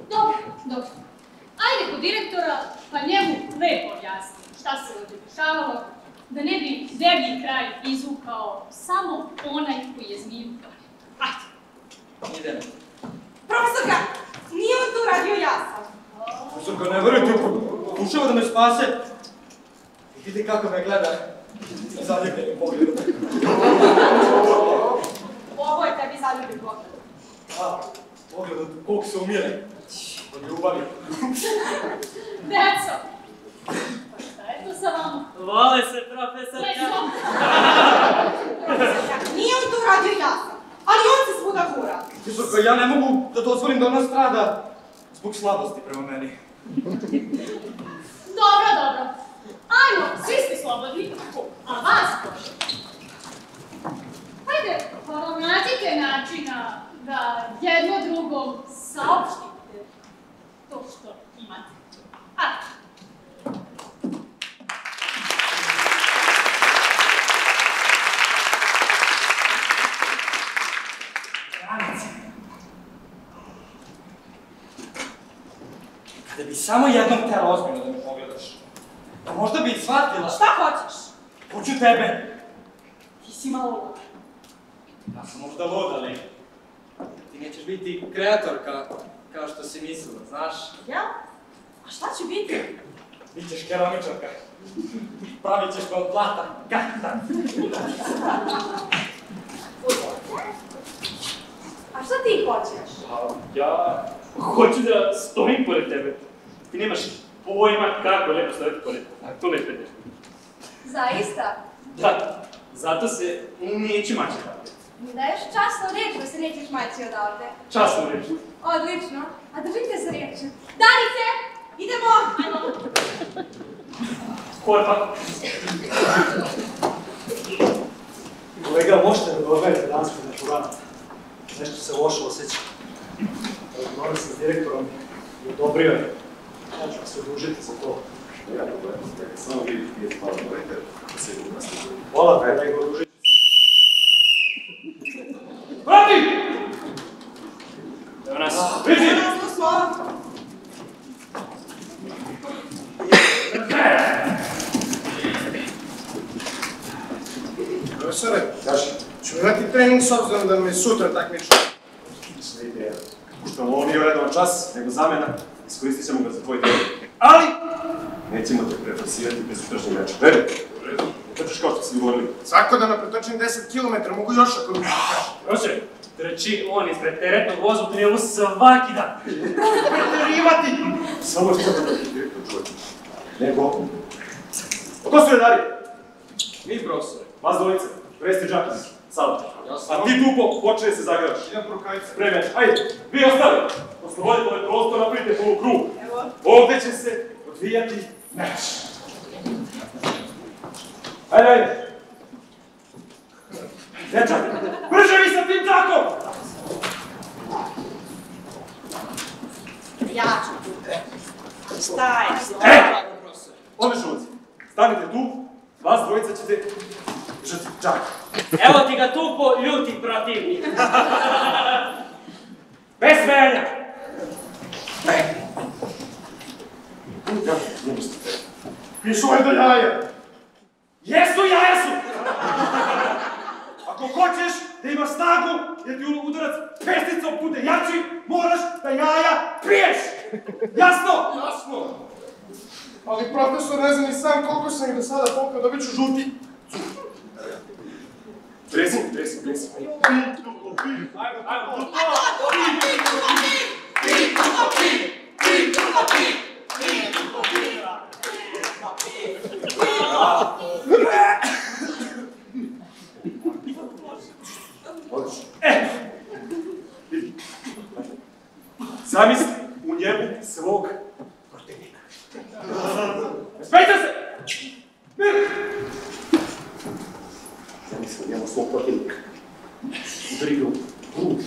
Dobro, dobro. Ajde kod direktora, pa njemu lepo objasni šta se ovdje dešavalo, da ne bi deblji kraj izvukao samo onaj koji je zmiju donio. Ajde. Idemo. Profesorka, nije on to radio ja sam. Profesorka, ne verujte, pokušava da me spase. Vidite kako me gleda. Zaljubljenim pogledom. Ovo je tebi zaljubljen pogled. A, pogled od kog se umire. Od ljubavi. Deco! Pa šta je to sa vama? Vole se, profesorka. Deco! Profesorka, nije on to radio ja sam, ali on se svuda gura. Profesorka, ja ne mogu da dozvolim da ona strada zbog slabosti prema meni. Dobro, dobro. Ajmo, svi ste slobodni, a vas prošlo. Hajde, nađite načina da jedno drugom saopštite to što imate. Ajde. Kada bi samo jednom htjela ozbiljno da me pogledaš, pa možda bi shvatila... Šta hoćeš? Hoću tebe. Ti si malo lud. Ja sam možda lud, ali ti nećeš biti kreatorka kao što si mislila, znaš? Ja? A šta će biti? Bićeš keramičarka. Pravit ćeš me od plata. Gata. A šta ti hoćeš? Ja hoću da stojim pored tebe. Ti nemaš pojma kako lepo stojati pored tome pred tebe. Zaista? Da, zato se neću maći odavde. Mi daješ časno riječ da se nećeš maći odavde. Časno reč. Odlično. A držite za riječ. Danice, idemo! Ajmo. Korpa. Kolega, možete da dovedete danas kod maturanata. Nešto se loše osjeća. Razgovarao sam s direktorom i odobrio je. Ja ću vas odužiti za to. Ja problem, samo vi je malo dovete, sigurno nas ne želim. Hvala, kolega, odužiti. Prati! Evo nas. Vizi! Tu smo. Profesore, ću imati trening s obzirom da me sutra takmiču. Sve ideja. Što ovo nije redovan čas, nego zamena, iskoristit ćemo ga za tvoj trening. Ali, nećemo te prefasirati bez sutrašnji meč. Redu? Redu. Trčiš kao što si govorili. Svako da napretočim 10 km, mogu još ako mi kažeš. Prošle, trči on ispred teretnog voza u tunelu svaki dan. Preterivati! Samo što da ti direktor čuje. Nego... O ko su redari? Mi, profesore. Vas dvojice, presti džakić. Sada. A ti tupo, počne se zagraš. Idem prokajice. Premeč, ajde, vi ostali. Oslobodite ovaj prostor, napravite polukrug. Ovdje će se odvijati meč. Ajde, ajde. Dečak, brže vi sa tim trakom! Ja ću tu. Šta je? Odlično, Luci. Stanite tu, vas dvojica ćete držati džak. Evo ti ga tupo, ljuti protivnik. Bez smejanja! Pišu je do jaja. Jesu, jaja su! Ako hoćeš da imaš snagu, jer ti udarac pesticom bude jači, moraš da jaja priješ! Jasno? Jasno. Ali profesor ne zna ni sam koliko sam ih do sada pokao, dobit ću žuti. Tresi. Zamisli u njemu svog protivnika. Smejte se! Zamisli u njemu svog protivnika. Udari ga u grudi,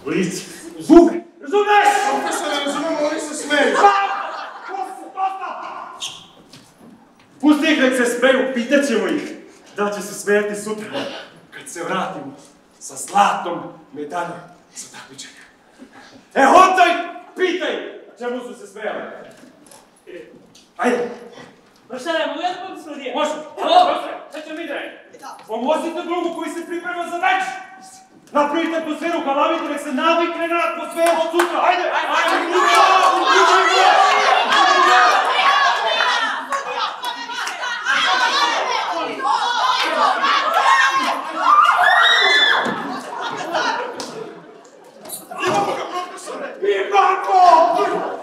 u lice, u zube. Razumeš? Profesor, ne razumemo, oni se smeju. Pusti ih nek se smeju, pitat ćemo ih da će se smijati sutra kad se vratimo sa zlatnom medaljom za takmičenje. Hotaj, pitaj čemu su se smijali. Ajde. Profesore, mogu ja da budem sudija? Može. Profesore, šta ćemo mi da radimo? Pomozite drugu koji se priprema za meč. Napravite atmosferu, galavite, nek se navikne na atmosferu od sutra. Ajde!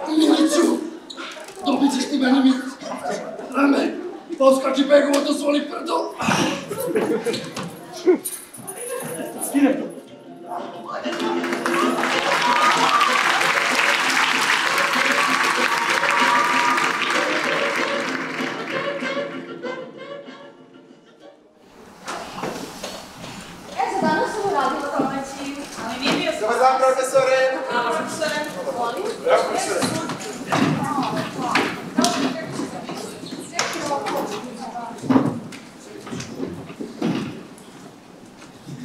Miliću, dobit ćeš ti meni Milić. Rame, poskači begovo do svoli prdo. Skinem to. Danas smo radili domaći. Ali nije bio sam. Dobar dan, profesore. Profesore, volim. Evo, profesore.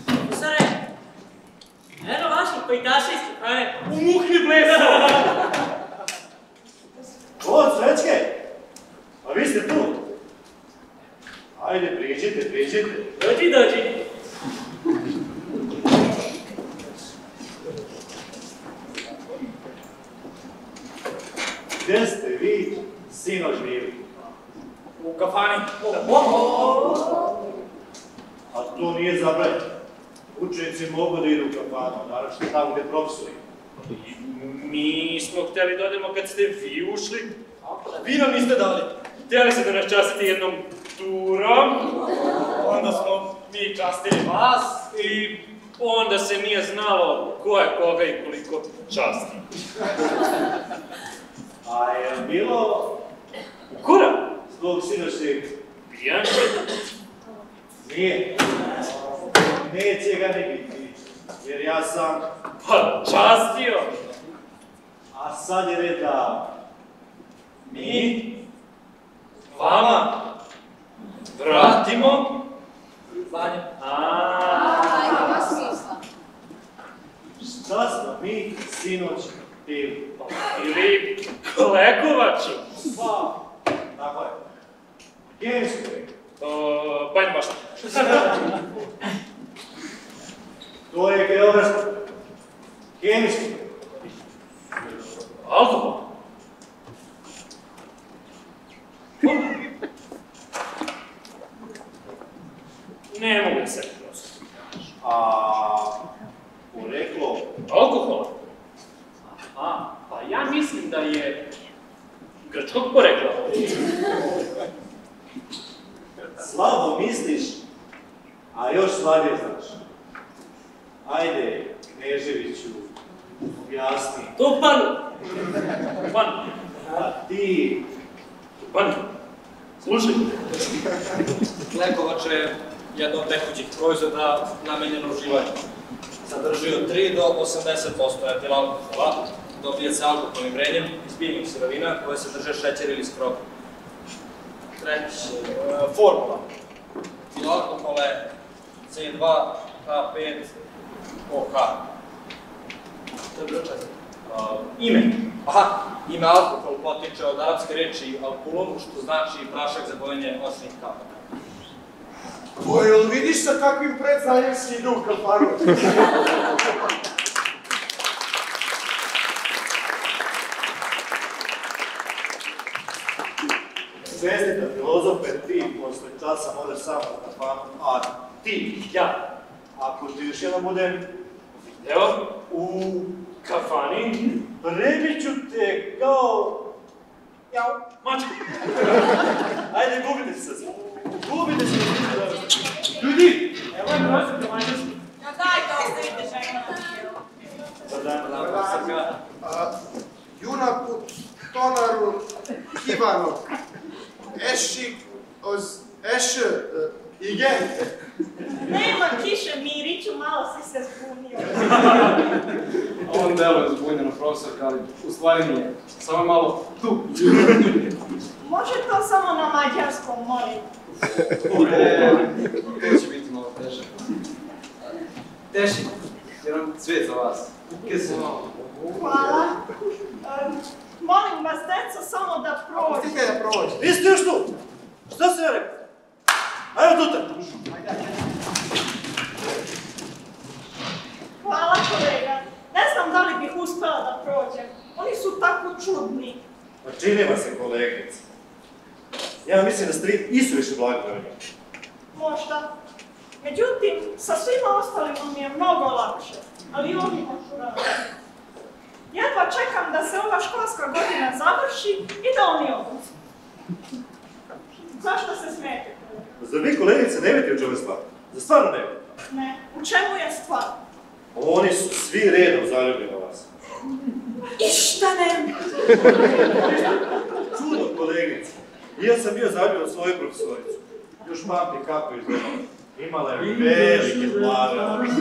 Profesore, eno vaših pajtaša iz Kafane, u muhni blesu. O, Srećke, a vi ste tu. Ajde, priđite. Dođi. Gde ste vi sinoć bili? U kafani. A to nije zabranjeno. Učenici mogu da idu u kafanu, naravno tamo gde profesori. Mi smo hteli da odemo kad ste vi ušli. Vi nam niste dali. Htjeli ste da nas častite jednom turom. Onda smo mi častili vas. I onda se nije znalo ko je koga i koliko časti. A je bilo Kura? zbog sinoćeg Pijanče? Nije. Neće ga ne biti, jer ja sam... Pa častio. A sad je red da... Mi vama vratimo zvanje. Ima smisla. Šta smo mi sinoć bili? Ili Lekovaču. Pa, tako je. Kemijsko je. Bajno baš. To je geografsko. Kemijsko. Alkohol. Ne mogu se prosto. A poreklo? Alkohola? Aha, pa ja mislim da je grčkog porekla. Slabo misliš, a još slabije znaš. Ajde, Kneževiću, objasni. Tupan! A ti... Tupan, slušaj. Lekovač je jedno od tekućih proizvoda namenjeno uživanju. Sadrži od 3 do 80% etil alkohola, dobije se alkoholnim vrenjem iz biljnih sirovina koje sadrže šećer ili skrob. Treći, formula. Etil alkohol je C2H5OH. To je bilo često. Ime. Aha, ime alkohol potiče od arapske reči alkulum, što znači prašak za bojenje očnih kapaka. Jel vidiš sa kakvim predznanjem si idu u kafanu? čestita filozofe, ti posle časa možeš samo na kafanu, a ti, ja, ako ti još jedan budem evo, u kafani, prebit ću te kao... Jao, mačku. Ajde, gubite se sad. Gubite se. Ljudi! Evo je prostor do mačarski. Ja daj to, ostavite žena. Dobar dan. Junaku, tonaru, kivanu, eši, eš, igen. Nema kiše, Miriću, malo si se zbunio. On deluje zbunjeno, profesorka, ali u stvari nije. Samo malo tu. Može to samo na mađarskom, molim. To će biti malo teže. Teši, jedan cvijet za vas. Hvala. Molim vas, deco, samo da prođe. Pustite da prođe. Vi ste još tu! Šta se ja rekao? Ajmo tuta! Hvala, kolega. Ne znam da li bih uspela da prođem. Oni su tako čudni. Pa čini vam se, kolegice. Ja mislim da ste vi isuviše blagi prema njima. Možda. Međutim, sa svima ostalima mi je mnogo lakše. Ali oni možu raditi. Jedva čekam da se ova školska godina završi i da oni odu. Zašto se smijete? Zar vi, kolegice, ne vidite u čemu je stvar? Za stvarno ne vidite? Ne. U čemu je stvar? Oni su svi redom zaljubljeni na vas. I šta ne? Čudno, kolegice. Ja sam bio zaljubljen u svoju profesoricu. Još pamti kako je izgledala. Imala je velike plave oči.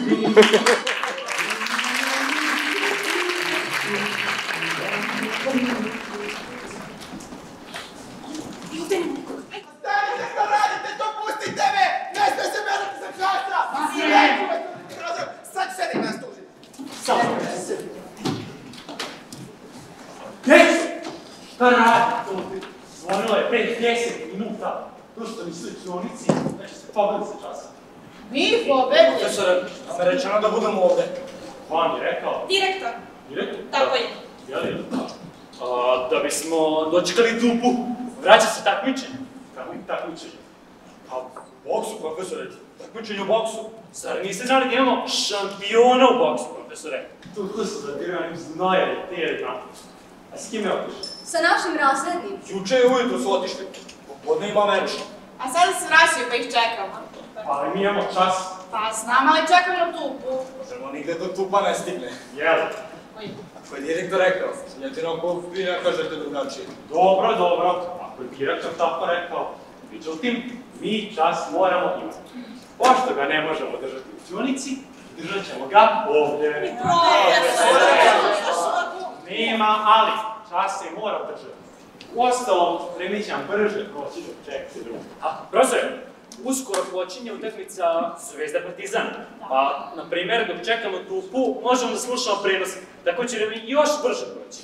Stanite što radite, dopustite me! Ne ste se merati za časa! Sad sedim nas tužiti. Samo se. Desi! Šta radi to? Zvonilo je 5-10 minuta. To što mi su učionici, neće se pobedi za časa. Mi pobedi? Profesore, nam je rečeno da budemo ovde. Vam je rekao? Direktor. Direktor? Tako je. Jeli? Da bismo dočekali dupu, vraća se takmičenje. Kako je takmičenje? Pa, u boksu, profesore. Takmičenje u boksu. Zar niste znali da imamo šampiona u boksu, profesore? Tu su zatirani znojevi, tijeli. A s kim je otišli? Sa našim razrednim. Juče je ujutro su otišli. Popodne ima meč. A sada se vraćaju pa ih čekamo. Pa ali mi imamo čas. Pa znam, ali čekamo tupu. Možemo nigde do tupa ne stigne. Jel? Ako je direktor rekao, jedino ako vi ne kažete drugačije. Dobro, dobro. Ako je direktor tako rekao. Međutim, mi čas moramo imati. Pošto ga ne možemo držati u učionici, držat ćemo ga ovdje. Nema, ali čas se mora držati. Uostalom, Remić nam brže proći dok čekate drugo. Profesor, uskoro počinje utakmica Zvezda Partizan. Pa, na primjer, dok čekamo tupu, možemo da slušamo prenos. Tako će Remić još brže proći.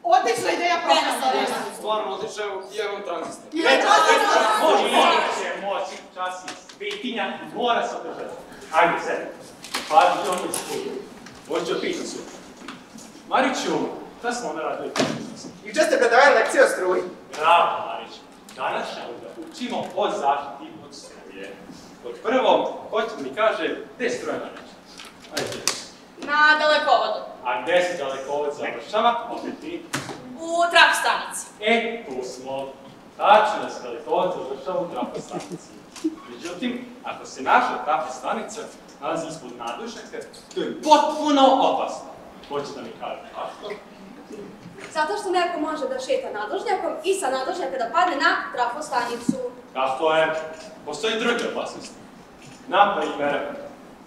Odlična ideja, profesore. Stvarno odlično, evo, ja imam tranzistor. Moći, čas je svetinja, mora se održati. Ajde, sedi. Pazi, on je skudio. Hoću pitati su. Mariću, šta smo onda radili? Juče ste predavali lekciju o struji. Bravo, Marić. Danas ćemo da učimo o zaštiti od struje. Od prvo, hoće mi kaže, gde je struja Marić? Ajde. Na dalekovodu. A gde se dalekovod završava? Opet ti. U trafostanici. Tu smo. Tačno da se dalekovod završava u trafostanici. Međutim, ako se naša trafostanica nalazi ispod nadvožnjaka, to je potpuno opasno. Hoće da mi kaže zašto? Zato što neko može da šeta nadvožnjakom i sa nadvožnjaka da padne na trafostanicu. Kako je? Postoji druge opasnosti. Na primjer,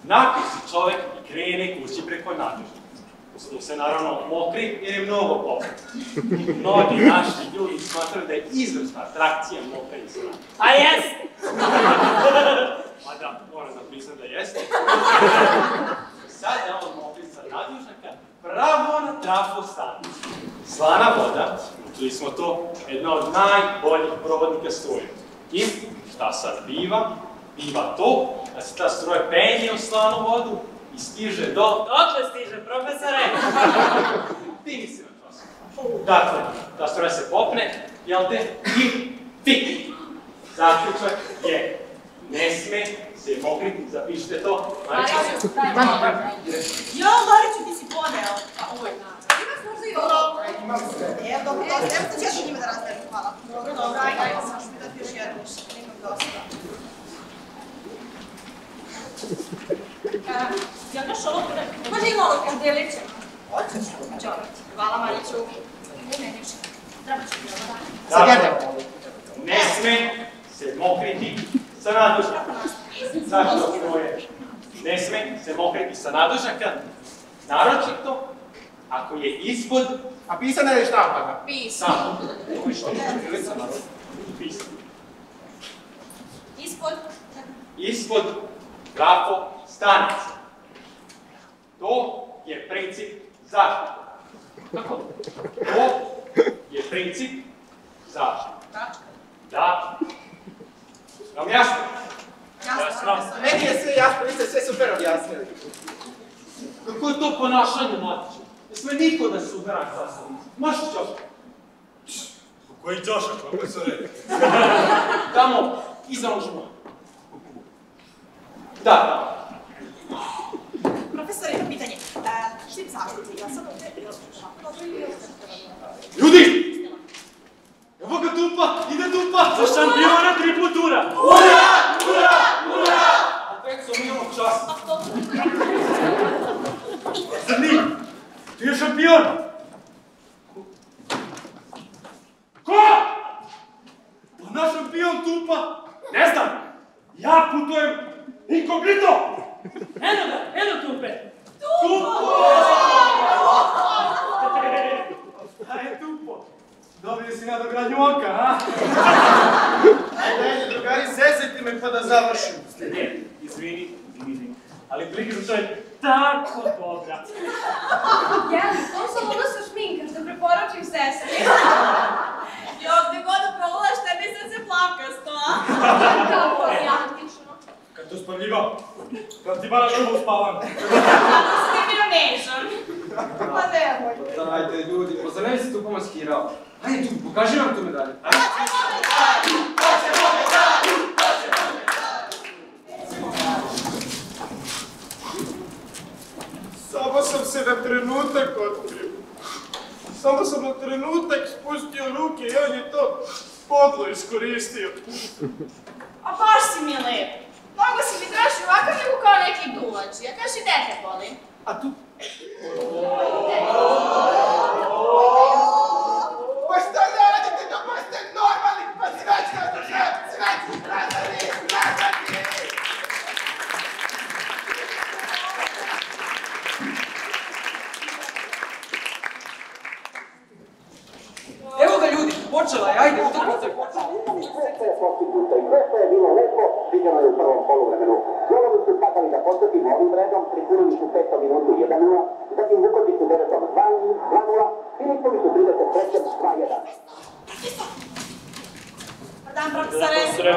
napije se čovek i krene kući preko nadvožnjaka. Uslov se naravno mokri jer je mnogo pokret. Mnogi naši ljudi smatraju da je izvrsna atrakcija mokrenje se nadvožnjaka. A jeste! Ma da, moram da priznam da jeste. Sada on mokri sa nadvožnjaka pravo na trafostanicu. Slana voda, učili smo to, jedna od najboljih provodnika struje. I šta sad biva? Biva to da se ta struja penje u slanu vodu i stiže do... Dokle stiže, profesore? Ti nisi na času. Dakle, ta struja se popne, jel te, i Ti. Zaključak je, ne sme se pokriti, zapišite to. Mariću, daj malo. Jo, Mariću, ti si poneo. Pa oj, imaš možda i ovo? Imam sve. Evo, dobro, evo što ćeš njima da razdelim, hvala. Dobro, ajde, možeš mi dati još jednu, imam dosta. Jel daš ovo kada? Može i malo kad deliće. Hoćeš? Hvala, Mariću. Ne, ništa. Treba ću ti ovo da. Dakle, ne sme se mokriti sa nadužaka. Zašto je? Ne sme se mokriti sa nadužaka, naročito ako je ispod... A pisana je štampana? Pisana. Ovo je što je prilica narod. Pisana. Ispod? Ispod grafo stanice. To je princip zaštite. Kako? To je princip zaštite. Da. Vam jasno? Jasno. Meni je sve jasno, vi ste sve super objasnili. Kako je to ponašanje, matiče? Ne sme niko da se udara sa sobom. Maš ćošak. Koji ćošak, profesore? Tamo, iza užma. Da. Profesor, jedno pitanje. Štim zaštiti, ja sam ovdje Ljudi! Evo ga Tupa, ide Tupa! Za šampiona 3 putura! Ura! Ura! Ura! A tek sam imao čas. Zrni! Ti je šampion! Ko? Pa naš šampion Tupa! Ne znam! Ja putujem inkognito! Eno Tupe! Tupo! Aj, Tupo! Dobio si nadogradnju oka, a? Ajde, drugari, zezajte me pa da završim. Ne, izvini. Ali priključaj je tako dobra. Jeli, to sam ono sa šminkaš da preporučim sestri. Jo, gde god provolaš, tebi srce plakasto, a? Kako je antično. Kad to spavljiva, kad ti bara šubu spavam. Kako si ti bio nežan? Pa nemoj. Dajte, ljudi, pa zar ne si tu pomaskirao? Ajde tu, pokaži nam tu medalju. Samo sam se na trenutak otkrio. Samo sam na trenutak spustio ruke i on je to podlo iskoristio. A baš si mi lep. Mogu si mi traži ovakav nego kao neki duvač. Ja kaži, gde te boli? A tu? Pa šta radite, da ste normalni, pa sveći na duže, sveći, razani, razani! Evo ga ljudi, počela je, ajde, utakmica je počela. Sve je postignuto i sve što je bilo lepo, viđeno je u prvom poluvremenu. Golovi su padali da postupimo ovim redom, pripunili su 5. minutu 1-0, zatim Vuković u 9. 2-0, Filipović u 33. 2-1. Dan, profesore.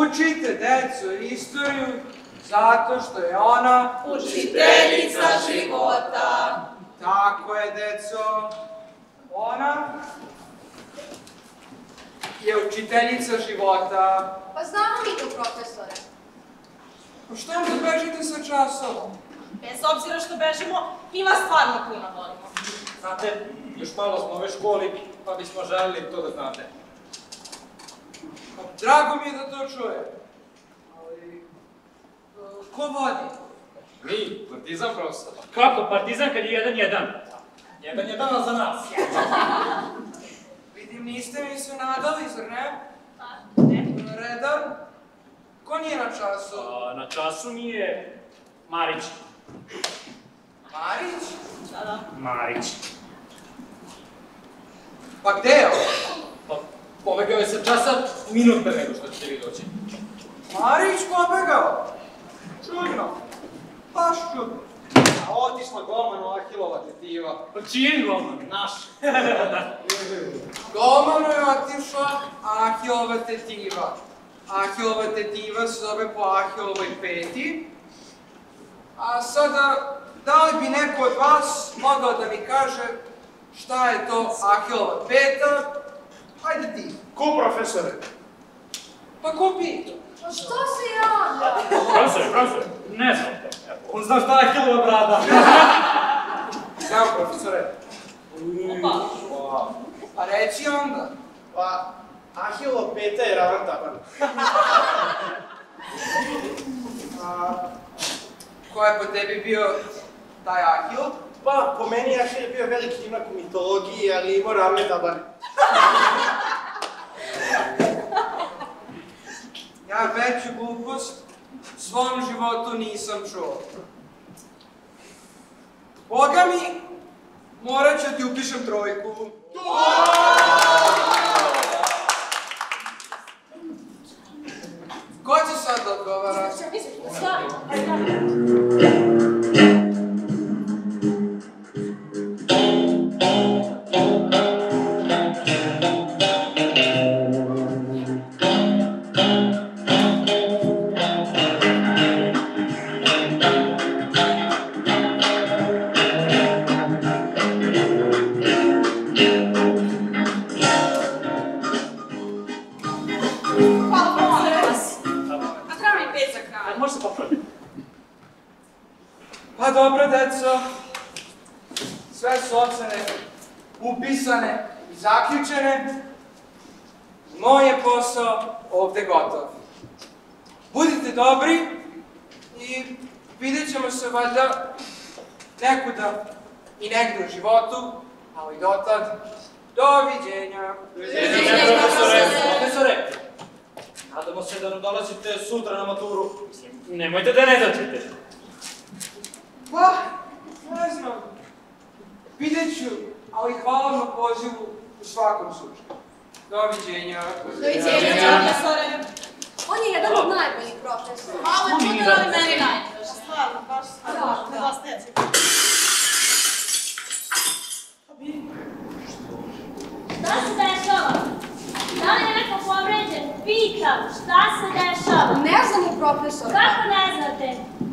Učite, deco, istoriju, zato što je ona... Učiteljica života. Tako je, deco. Ona je učiteljica života. Pa znamo mi to, profesore. Pa što onda bežite sa časom? Bez obzira što bežimo, mi vas stvarno puno volimo. Znate, još malo smo u ovoj školi, pa bismo želeli to da znate. Pa drago mi je da to čujem. Ali... ko vodi? Mi, Partizan, profesor. Kako, Partizan kad je 1-1? 1-1 za nas. Vidim, niste mi se nadali, zar ne? Ne. Redar? Ko nije na času? Na času mi je Marić. Marić? Da. Marić. Pa gde je on? Pa, pobegao je sa časa minut pre nego što ćete vi doći. Marić pobegao? Čudno. Baš čudno. A otišla golmanu Ahilova tetiva. Pa čiji golman? Naš. Golmanu je otišla Ahilova tetiva. Ahilova tetiva se zove po Ahilovoj peti. A sada, da li bi neko od vas mogao da mi kaže šta je to Ahilova peta Ajde ti. Ko, profesore? Pa ko pita? Pa što se javlja? Profesor, ne znam to. On zna šta je Ahilova brada. Znam, profesore. Pa reci onda. Pa, Ahilo peta je ravan taban. Ko je po tebi bio taj Ahil? Pa, po meni Ahil je bio veliki junak u mitologiji, ali imao ravne tabane. Ja veću glupost u svom životu nisam čuo. Boga mi, morat ću ti upišem trojku. Ko će sad da odgovara? Pa dobro, deco. Sve su ocene upisane i zaključene. Moj je posao ovde gotov. Budite dobri i vidjet ćemo se valjda nekuda i negde u životu, ali dotad, doviđenja. Doviđenja, profesore. Nadamo se da nam dolazite sutra na maturu. Nemojte da ne dođete. Pa, ne znam. Vidjet ću, ali hvala na pozivu u svakom slučaju. Doviđenja. Doviđenja, profesore. On je jedan od najboljih profesora. Malo je čudno, ali meni najdraže. Stvarno, baš stvarno. Nedostaje se. Šta se dešava? Da li je neko povređen? Pitam, šta se dešava? Ne znamo, profesor. Kako ne znate?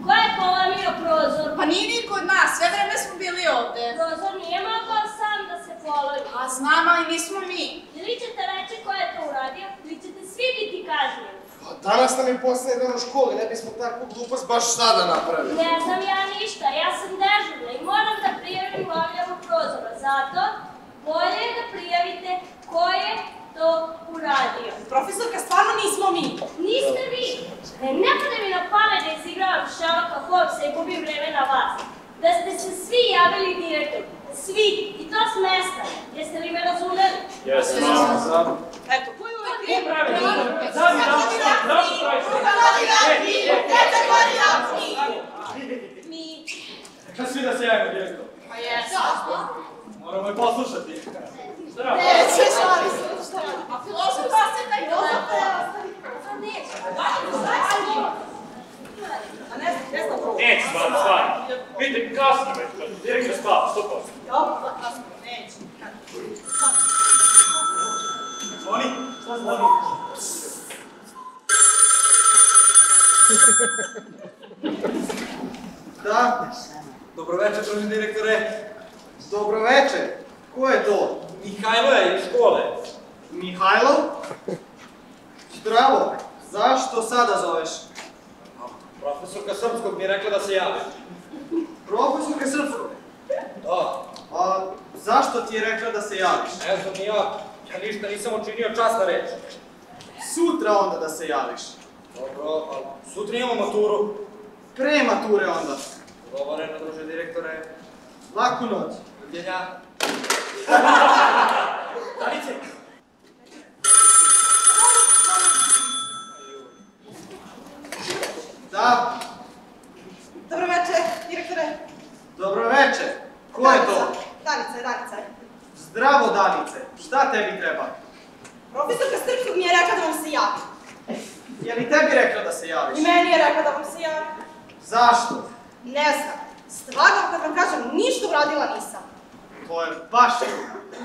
Ko je polomio prozor? Pa nije niko od nas, sve vreme smo bili ovde. Prozor nije mogao sam da se polomi. A znam, ali nismo mi. Ili ćete reći ko je to uradio, ili ćete svi biti kažnjeni. Pa danas nam je poslednji dan u školi, ne bismo takvu glupost baš sada napravili. Ne znam ja ništa, ja sam dežurna i moram da prijavim lomljavu prozora. Zato bolje je da prijavite ko je to uradio. Profesorka, stvarno nismo mi. Niste vi. Ne bude mi na pamet da izigravam Sherlocka Holmesa i gubim vreme na vas. Da ste se svi javili direktno. Svi. I to s mesta. Jeste li me razumeli? Jesmo. Eto, ko je ovaj kriv? Mi. Kad svi da se javimo direktno? Pa jesu. Moramo je poslušati. Zdravo. Neće, šali se. A filozof pa se taj Neće, stvarno. Vidite, kasno već, direktno spava, 100%. Dobro, kasno, neće. Zvoni? Šta zvoni? Da? Dobroveče, druži direktore. Dobroveče. Ko je to? Mihajlo je iz škole. Mihajlo? Zdravo. Zašto sada zoveš? Profesorka srpskog mi je rekla da se javi. Profesorka srpskog? Da. A zašto ti je rekla da se javiš? Ne znam ni ja. Ja ništa nisam učinio, časna reč. Sutra onda da se javiš. Dobro, ali sutra imamo maturu. Pre mature onda. Dogovoreno, druže direktore. Laku noć. Doviđenja. Danice! Da. Dobroveče, direktore. Dobroveče. Ko je to? Danica. Zdravo, Danice. Šta tebi treba? Profesorka srpskog mi je rekla da vam se javi. Je li tebi rekla da se javiš? I meni je rekla da vam se javi. Zašto? Ne znam. Stvarno, kad vam kažem, ništa uradila nisam. To je baš čudno.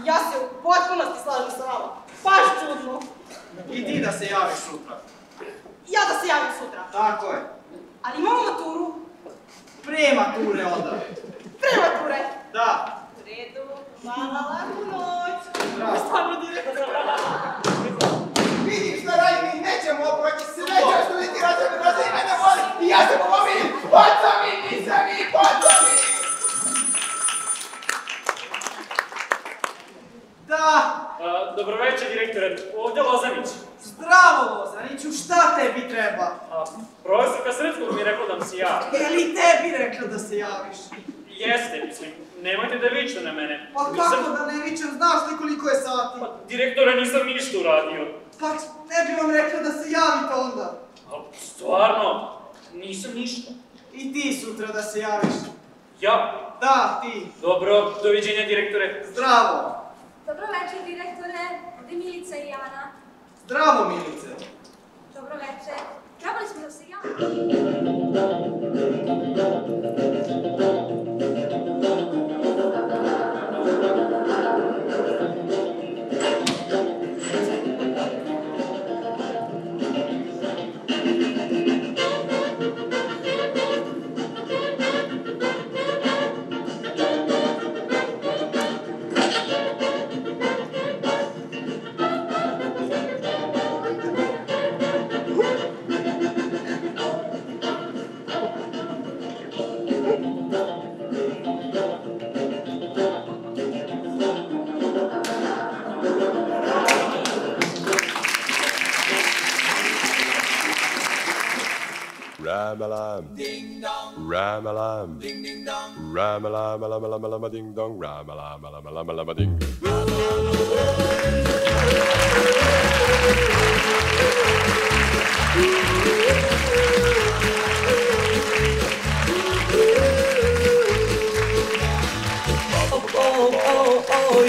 Ja se u potpunosti slažem sa vama. Baš čudno. I ti da se javiš sutra. Ja da se javim sutra. Tako je. Ali imamo maturu. Pre mature onda. Pre mature. Da. U redu. Hvala, laku noć. Stvarno direktor. Vidim šta radim i nećemo oproći se, nećemo što vidjeti rađene brze i mene voli i ja se pomirim. Poco mi, nisam mi, poco mi. Da. Dobroveče, direktore, ovdje Lozanić. Zdravo, Lozaniću, šta tebi treba? Profesorka Srpskog mi je rekla da mi se javi. Je li tebi rekla da se javiš? Jeste, mislim, nemojte da vičete na mene. Pa kako da ne vičem, znaš li koliko je sati? Direktore, nisam ništa uradio. Pa ne bi vam rekla da se javite onda. Stvarno, nisam ništa. I ti sutra da se javiš. Ja? Da, ti. Dobro, doviđenja, direktore. Zdravo. Dobro večer, direktore. Ovdje Milica i Jana. Zdravo, Milice. Dobro večer. Trebali smo da se Ram-a-lam, ram-a-lam, ding ding dong, ram-a-lam, lam-a-lam, ding dong, ram-a-lam, lam-a-lam, ding.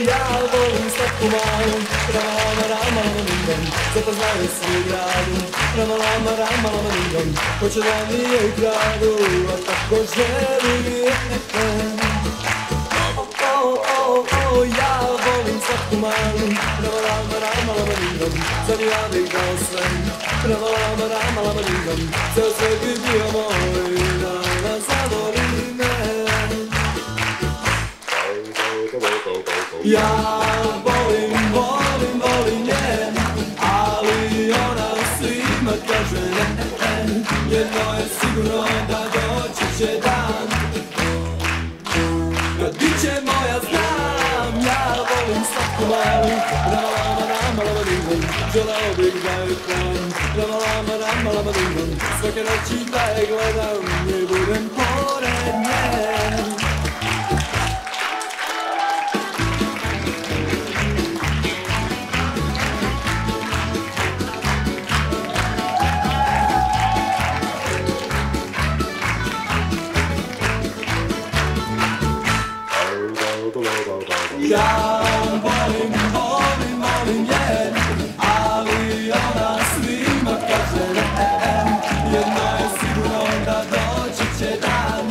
Ja volim slatku malu, rama, rama, rama, ding dong, zato znaju svi u gradu, rama, rama, rama, rama, ding dong, hoće da mi je kradu, a tako želi je. Ja volim slatku malu, rama, rama, rama, rama, ding dong, sad ja bih dao sve, rama, rama, rama, rama, ding dong, ceo svet bi bio moj, da zavoli me. Ja volim, volim, volim nje, ali ona svima kaže ne. Jedno je sigurno da doći će dan kad bit će moja, znam. Ja volim slatku malu, rama, rama, rama, ding dong, želeo bih da je znam. Rama, rama, rama, ding dong, svake noći da je gledam i budem pored nje. Ja volim, volim, volim je, ali ona svima kaže ne. Jedno je sigurno da doći će dan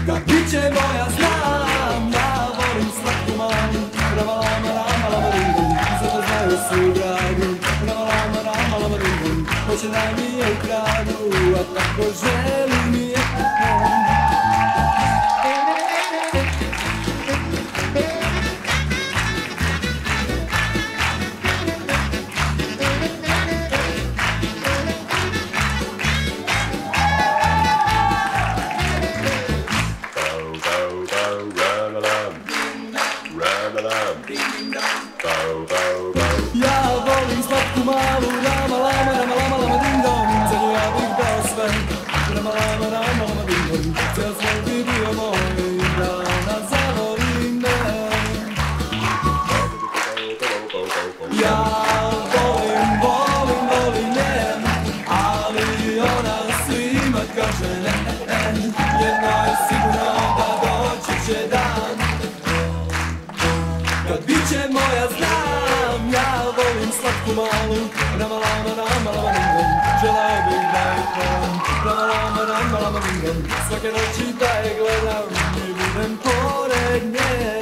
kad bit će moja, znam. Ja volim slatku malu, rama, lama, rama, lama, ding dong, zato znaju svi u gradu, rama, lama, rama, lama, ding dong, hoće da mi je kradu, a tako želi mi je. Ja volim slatku malu, rama, lama, rama, lama, lama, ding dong, za nju ja bih dao sve, rama, lama, rama, lama, ding dong, ceo svet bi bio moj, da ona zavoli me. Ja volim, volim, volim nje, ali ona svima kaže ne. Jedno je sigurno da doći će dan kad bit će moja, znam. Ja volim slatku malu, rama, lama, rama, lama, ding dong, želeo bih da je znam. Rama, lama, rama, lama, ding dong, svake noći da je gledam i budem pored nje.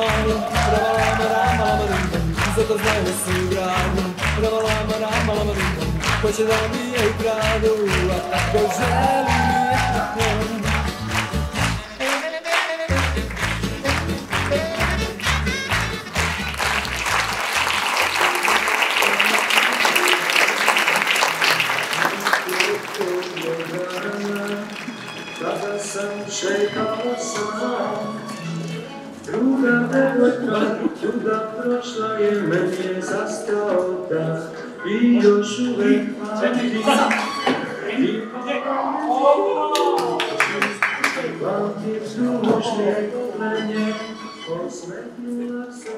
malu, ramalama, ramalama, ding dong, zato znaju svi u gradu, ramalama, ramalama, ding dong, ko će da mi je ukradu, a tako želi mi je tako. Kada sam šetao sam, druga devojka, druga prošla je, meni je zastao dah i još uvek pamtim. Pamtim ružne gledanje, osmetnula sam.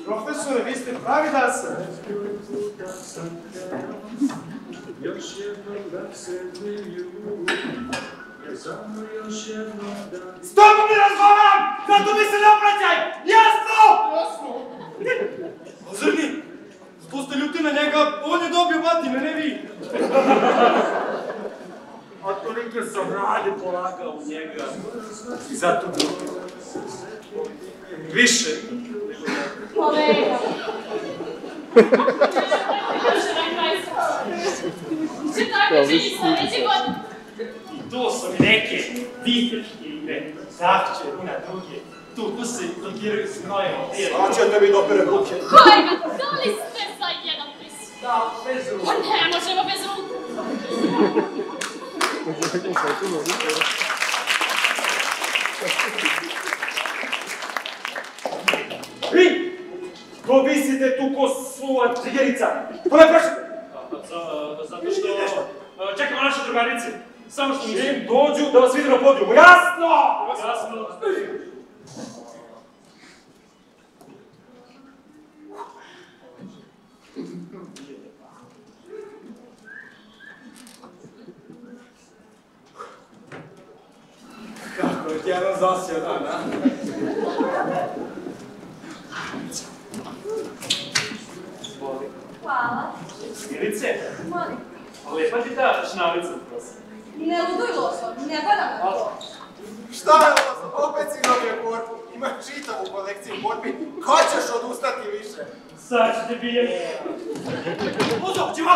Profesore, vi ste pravi da sam. Još jednom da se milju, samo još jednom da... Stop mi razgovaram! Zato mi se ne obraćaj! Jasno! Jasno! Ozrni! Što ste ljuti na njega, on je dobio batine, ne vi! A toliko sam rade polagao u njega. I zato drugo. Više. Kolega. Če takmičenje sledeće godine? To su mi neke viteške igre, zahće i na druge. Tu se dogiraju s mnojima. Sad će tebi dopere ruke. Kolega, da li ste za jedan pris? Da, bez ruke. Pa ne možemo bez ruke. Vi! Ko visite tu ko suva žigerica? To ne prašite! Zato što čekamo naše drugarice. Samo što mi čim dođu da vas vidi na podrumu. Jasno! Jasno. Kako je ti jedan zasio dan, a? Hvala. Smilice, Molim. lepa ti ta šnalica, prosim. Ne luduj loso, ne pada me to. Šta je ovo? Opet si dobio korpu. Imaš čitavu kolekciju korpi. Ko ćeš odustati više? Sad ću te bijem. Uzo, ćemo!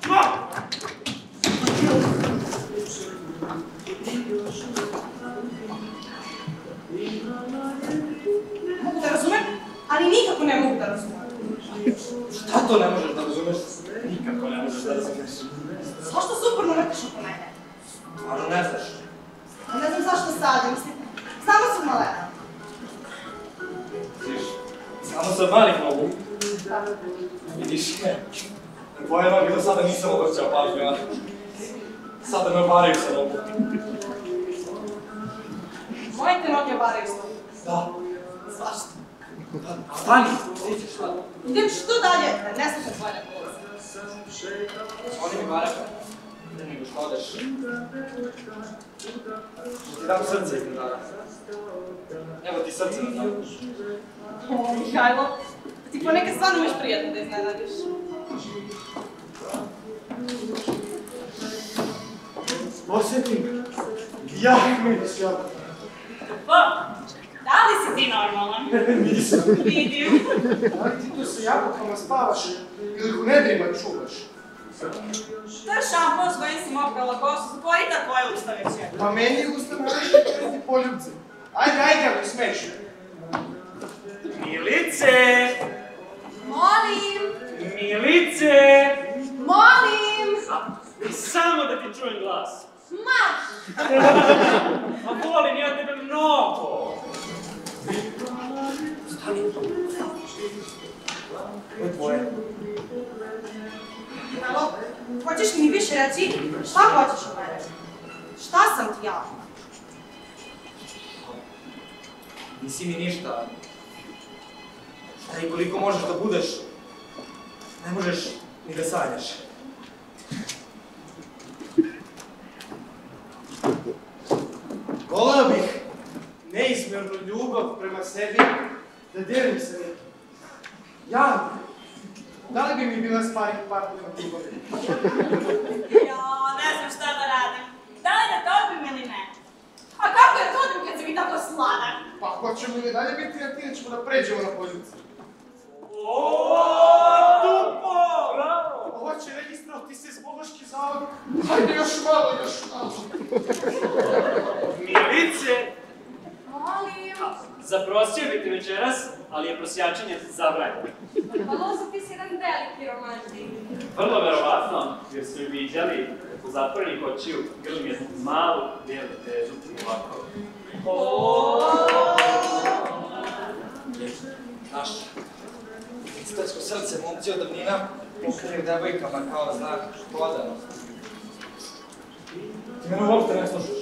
Ćemo! Mogu da razumem, ali nikako ne mogu da razumem. Šta to ne možeš da razumeš? Nikako ne možeš da razumeš. Zašto se uporno vrtiš oko mene? Stvarno ne znaš. Ne znam zašto sada, mislim. Samo sam malena. Vidiš, samo sam malih nogu. Vidiš me. Na tvoje noge do sada nisam obraćao pažnju, a sada me obaraju sa nogu. Moje te noge obaraju s nogu. Da. Zašto? Stani, nećeš šta. Idem što dalje, da ne slušam tvoje nebuloze. Oni mi baraka. Nego što odeš. Ti dam srce i dana. Evo ti srce na danu. O, Mihajlo, ti ponekad stvarno imaš prijatno da iznenadiš. Osjetim jak miris jabuka. Pa, da li si ti normalan? Nisam. Vidim. Da li ti tu sa jabukama spavaš ili ih u nedrima čuvaš? To je šampon s kojim si mokala kosu, zatvori ta tvoje usta već je. Pa meni usta moraš da kreti poljubce. Ajde, ako smeš. Milice! Molim! Milice! Molim! Samo da ti čujem glas. Marš! A volim ja tebe mnogo. Stani. To je tvoje. Mihajlo, hoćeš mi više reći šta hoćeš od mene? Šta sam ti ja? Nisi mi ništa. Šta i koliko možeš da budeš, ne možeš ni da sanjaš. Voleo bih neizmjernu ljubav prema sebi da delim sa nekim. Ja, da li bi mi bila sparing partner na tim godinama? Jo, ne znam šta da radim. Da li da tobim ili ne? A kako je to kad si mi tako sladak? Pa hoćemo i dalje biti kreativni, ćemo da pređemo na poziciju. Tupo! Hoće registrovati se Zbološki zavod. Hajde još malo. Milice, Molim. zaprosio bih te večeras, ali je prosjačenje zabranjeno. Pa Lozo, ti si jedan veliki romantik. Vrlo verovatno, jer su ju viđali u zatvorenih očiju, grlim jednu malu bijelu težu ovako. Znaš, istarsko srce momci od davnina pokrenju devojkama kao znak podanosti. Ti mene uopšte ne slušaš.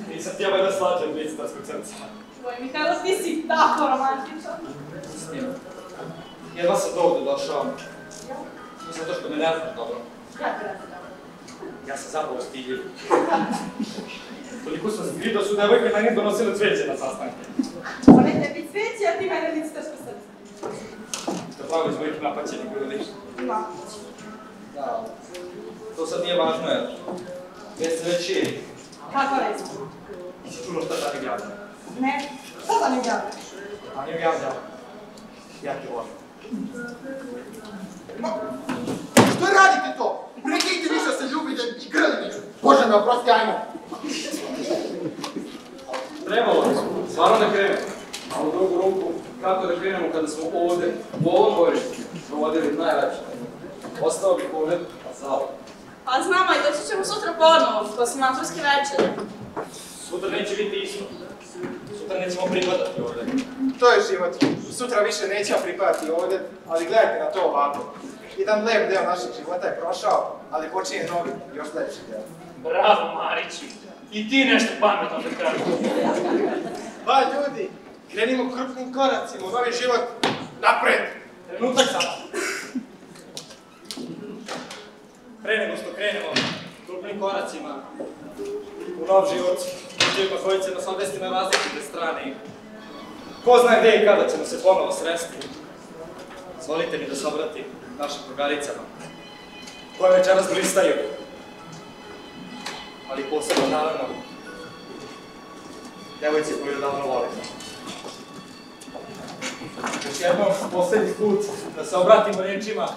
Nisam ti ovaj da slađem od istarskog srca. Tvoj Mihajlo, ti si tako romantičan. Istina. Jedva sam do ovde došao. I zato što me ne znaš dobro. Ja te razumem. Ja sam zapravo stidljiv. Toliko sam zgrido su devojke meni donosile cveće na sastanke. One tebi cveće, a ti mene istarsko srce. Što pravo iz mojih napaćenih ljudi. Ma. Da, to sad nije važno, jer već se već širi. Kako reći? Nisi čulo šta Tanim javlja? Ne, šta da mi javljaš? Tanim javlja. Ja ti volim. Što radite to? Prekidite više se ljubite i grlite. Bože me oprosti, ajmo. Trebalo bi, stvarno da krenemo. A u drugu ruku, kako da krenemo kada smo ovde, u ovom dvorištu, provodili najlepše. Ostao bih ovde, a zavod. Pa znamo i doći ćemo sutra ponovo, posle maturske večere. Sutra neće biti isto. Sutra nećemo pripadati ovde. To je život. Sutra više nećemo pripadati ovde, ali gledajte na to ovako. Jedan lep deo našeg života je prošao, ali počinje novi, još lepši deo. Bravo, Mariću. I ti nešto pametno da kažeš. Ba, ljudi, krenimo krupnim koracima u novi život. Napred! Trenutak samo. Pre nego što krenemo krupnim koracima u nov život, život koji će nas odvesti na različite strane. Ko zna gde i kada ćemo se ponovo sresti. Zvolite mi da se obratim našim drugaricama, koje večeras blistaju. Ali posebno, naravno, devojci koju davno volim. Još jednom, poslednji put, da se obratimo rečima.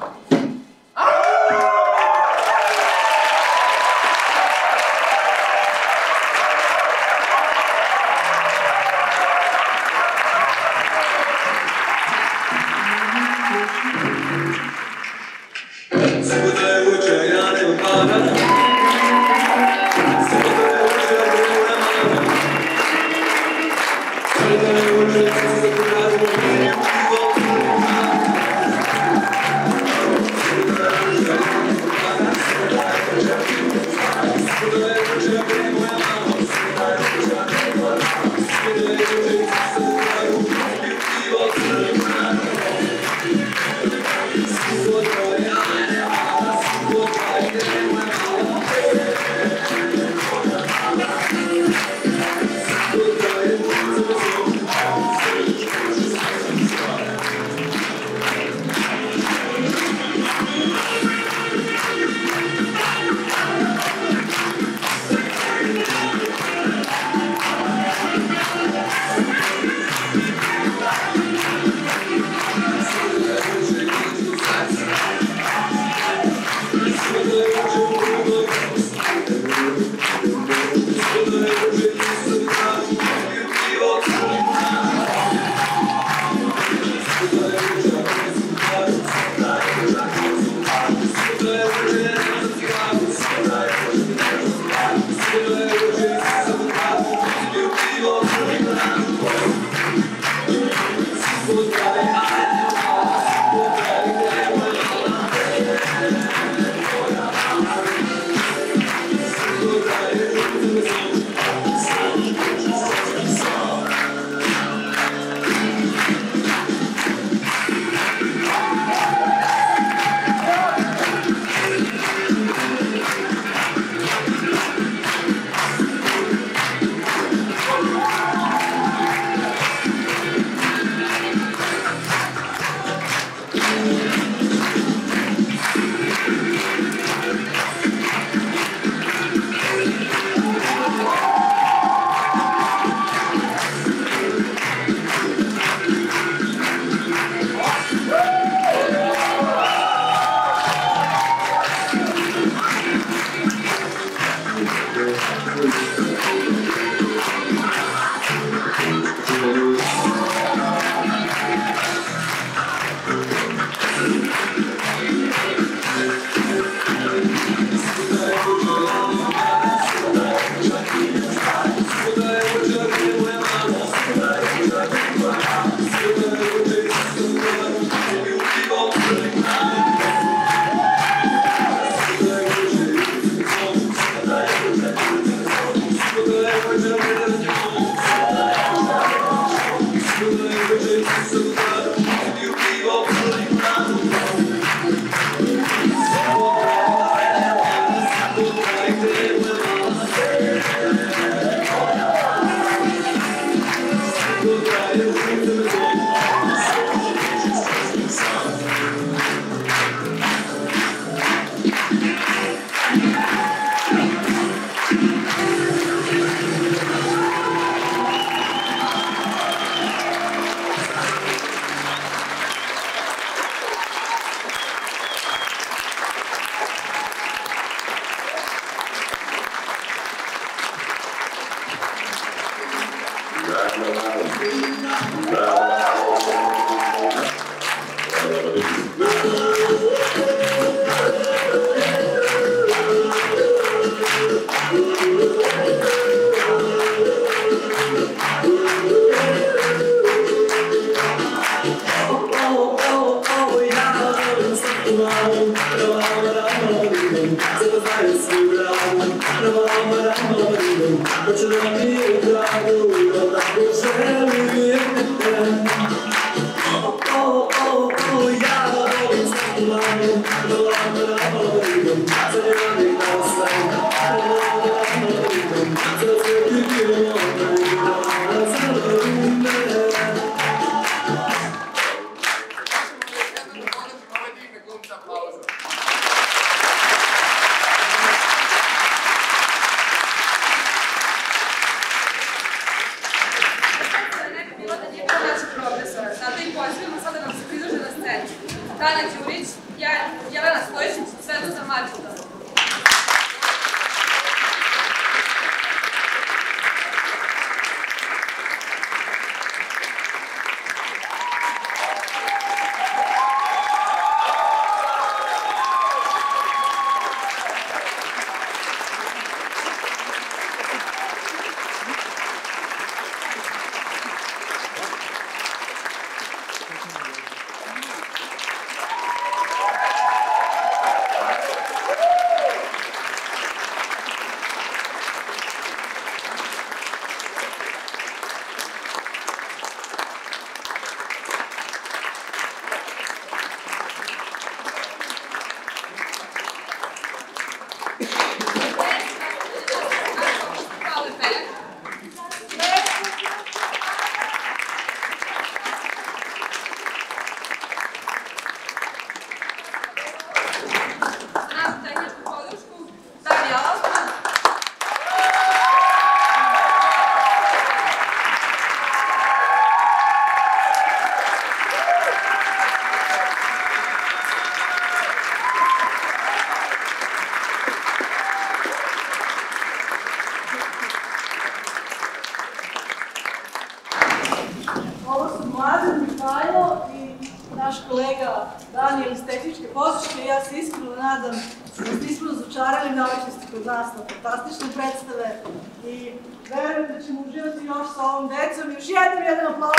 Fantastične predstave i verujem da ćemo uživati još sa ovom decom. Još jedan aplauz.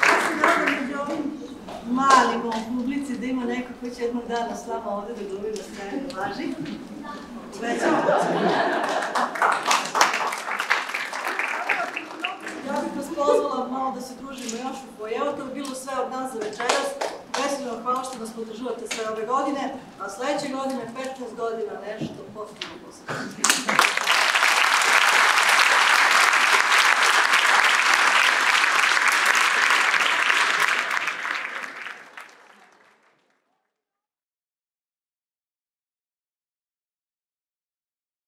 Ja se nadam među ovim malim publici da ima neko koji će jednog dana s vama ovde da glumi na sceni, važi? Ja bih vas pozvala malo da se družimo još u foajeu. To bi bilo sve od nas za večeras. Veselimo vam hvala što nas podržavate sve ove godine, a sledeće godine, 15 godina, nešto potpuno posebno.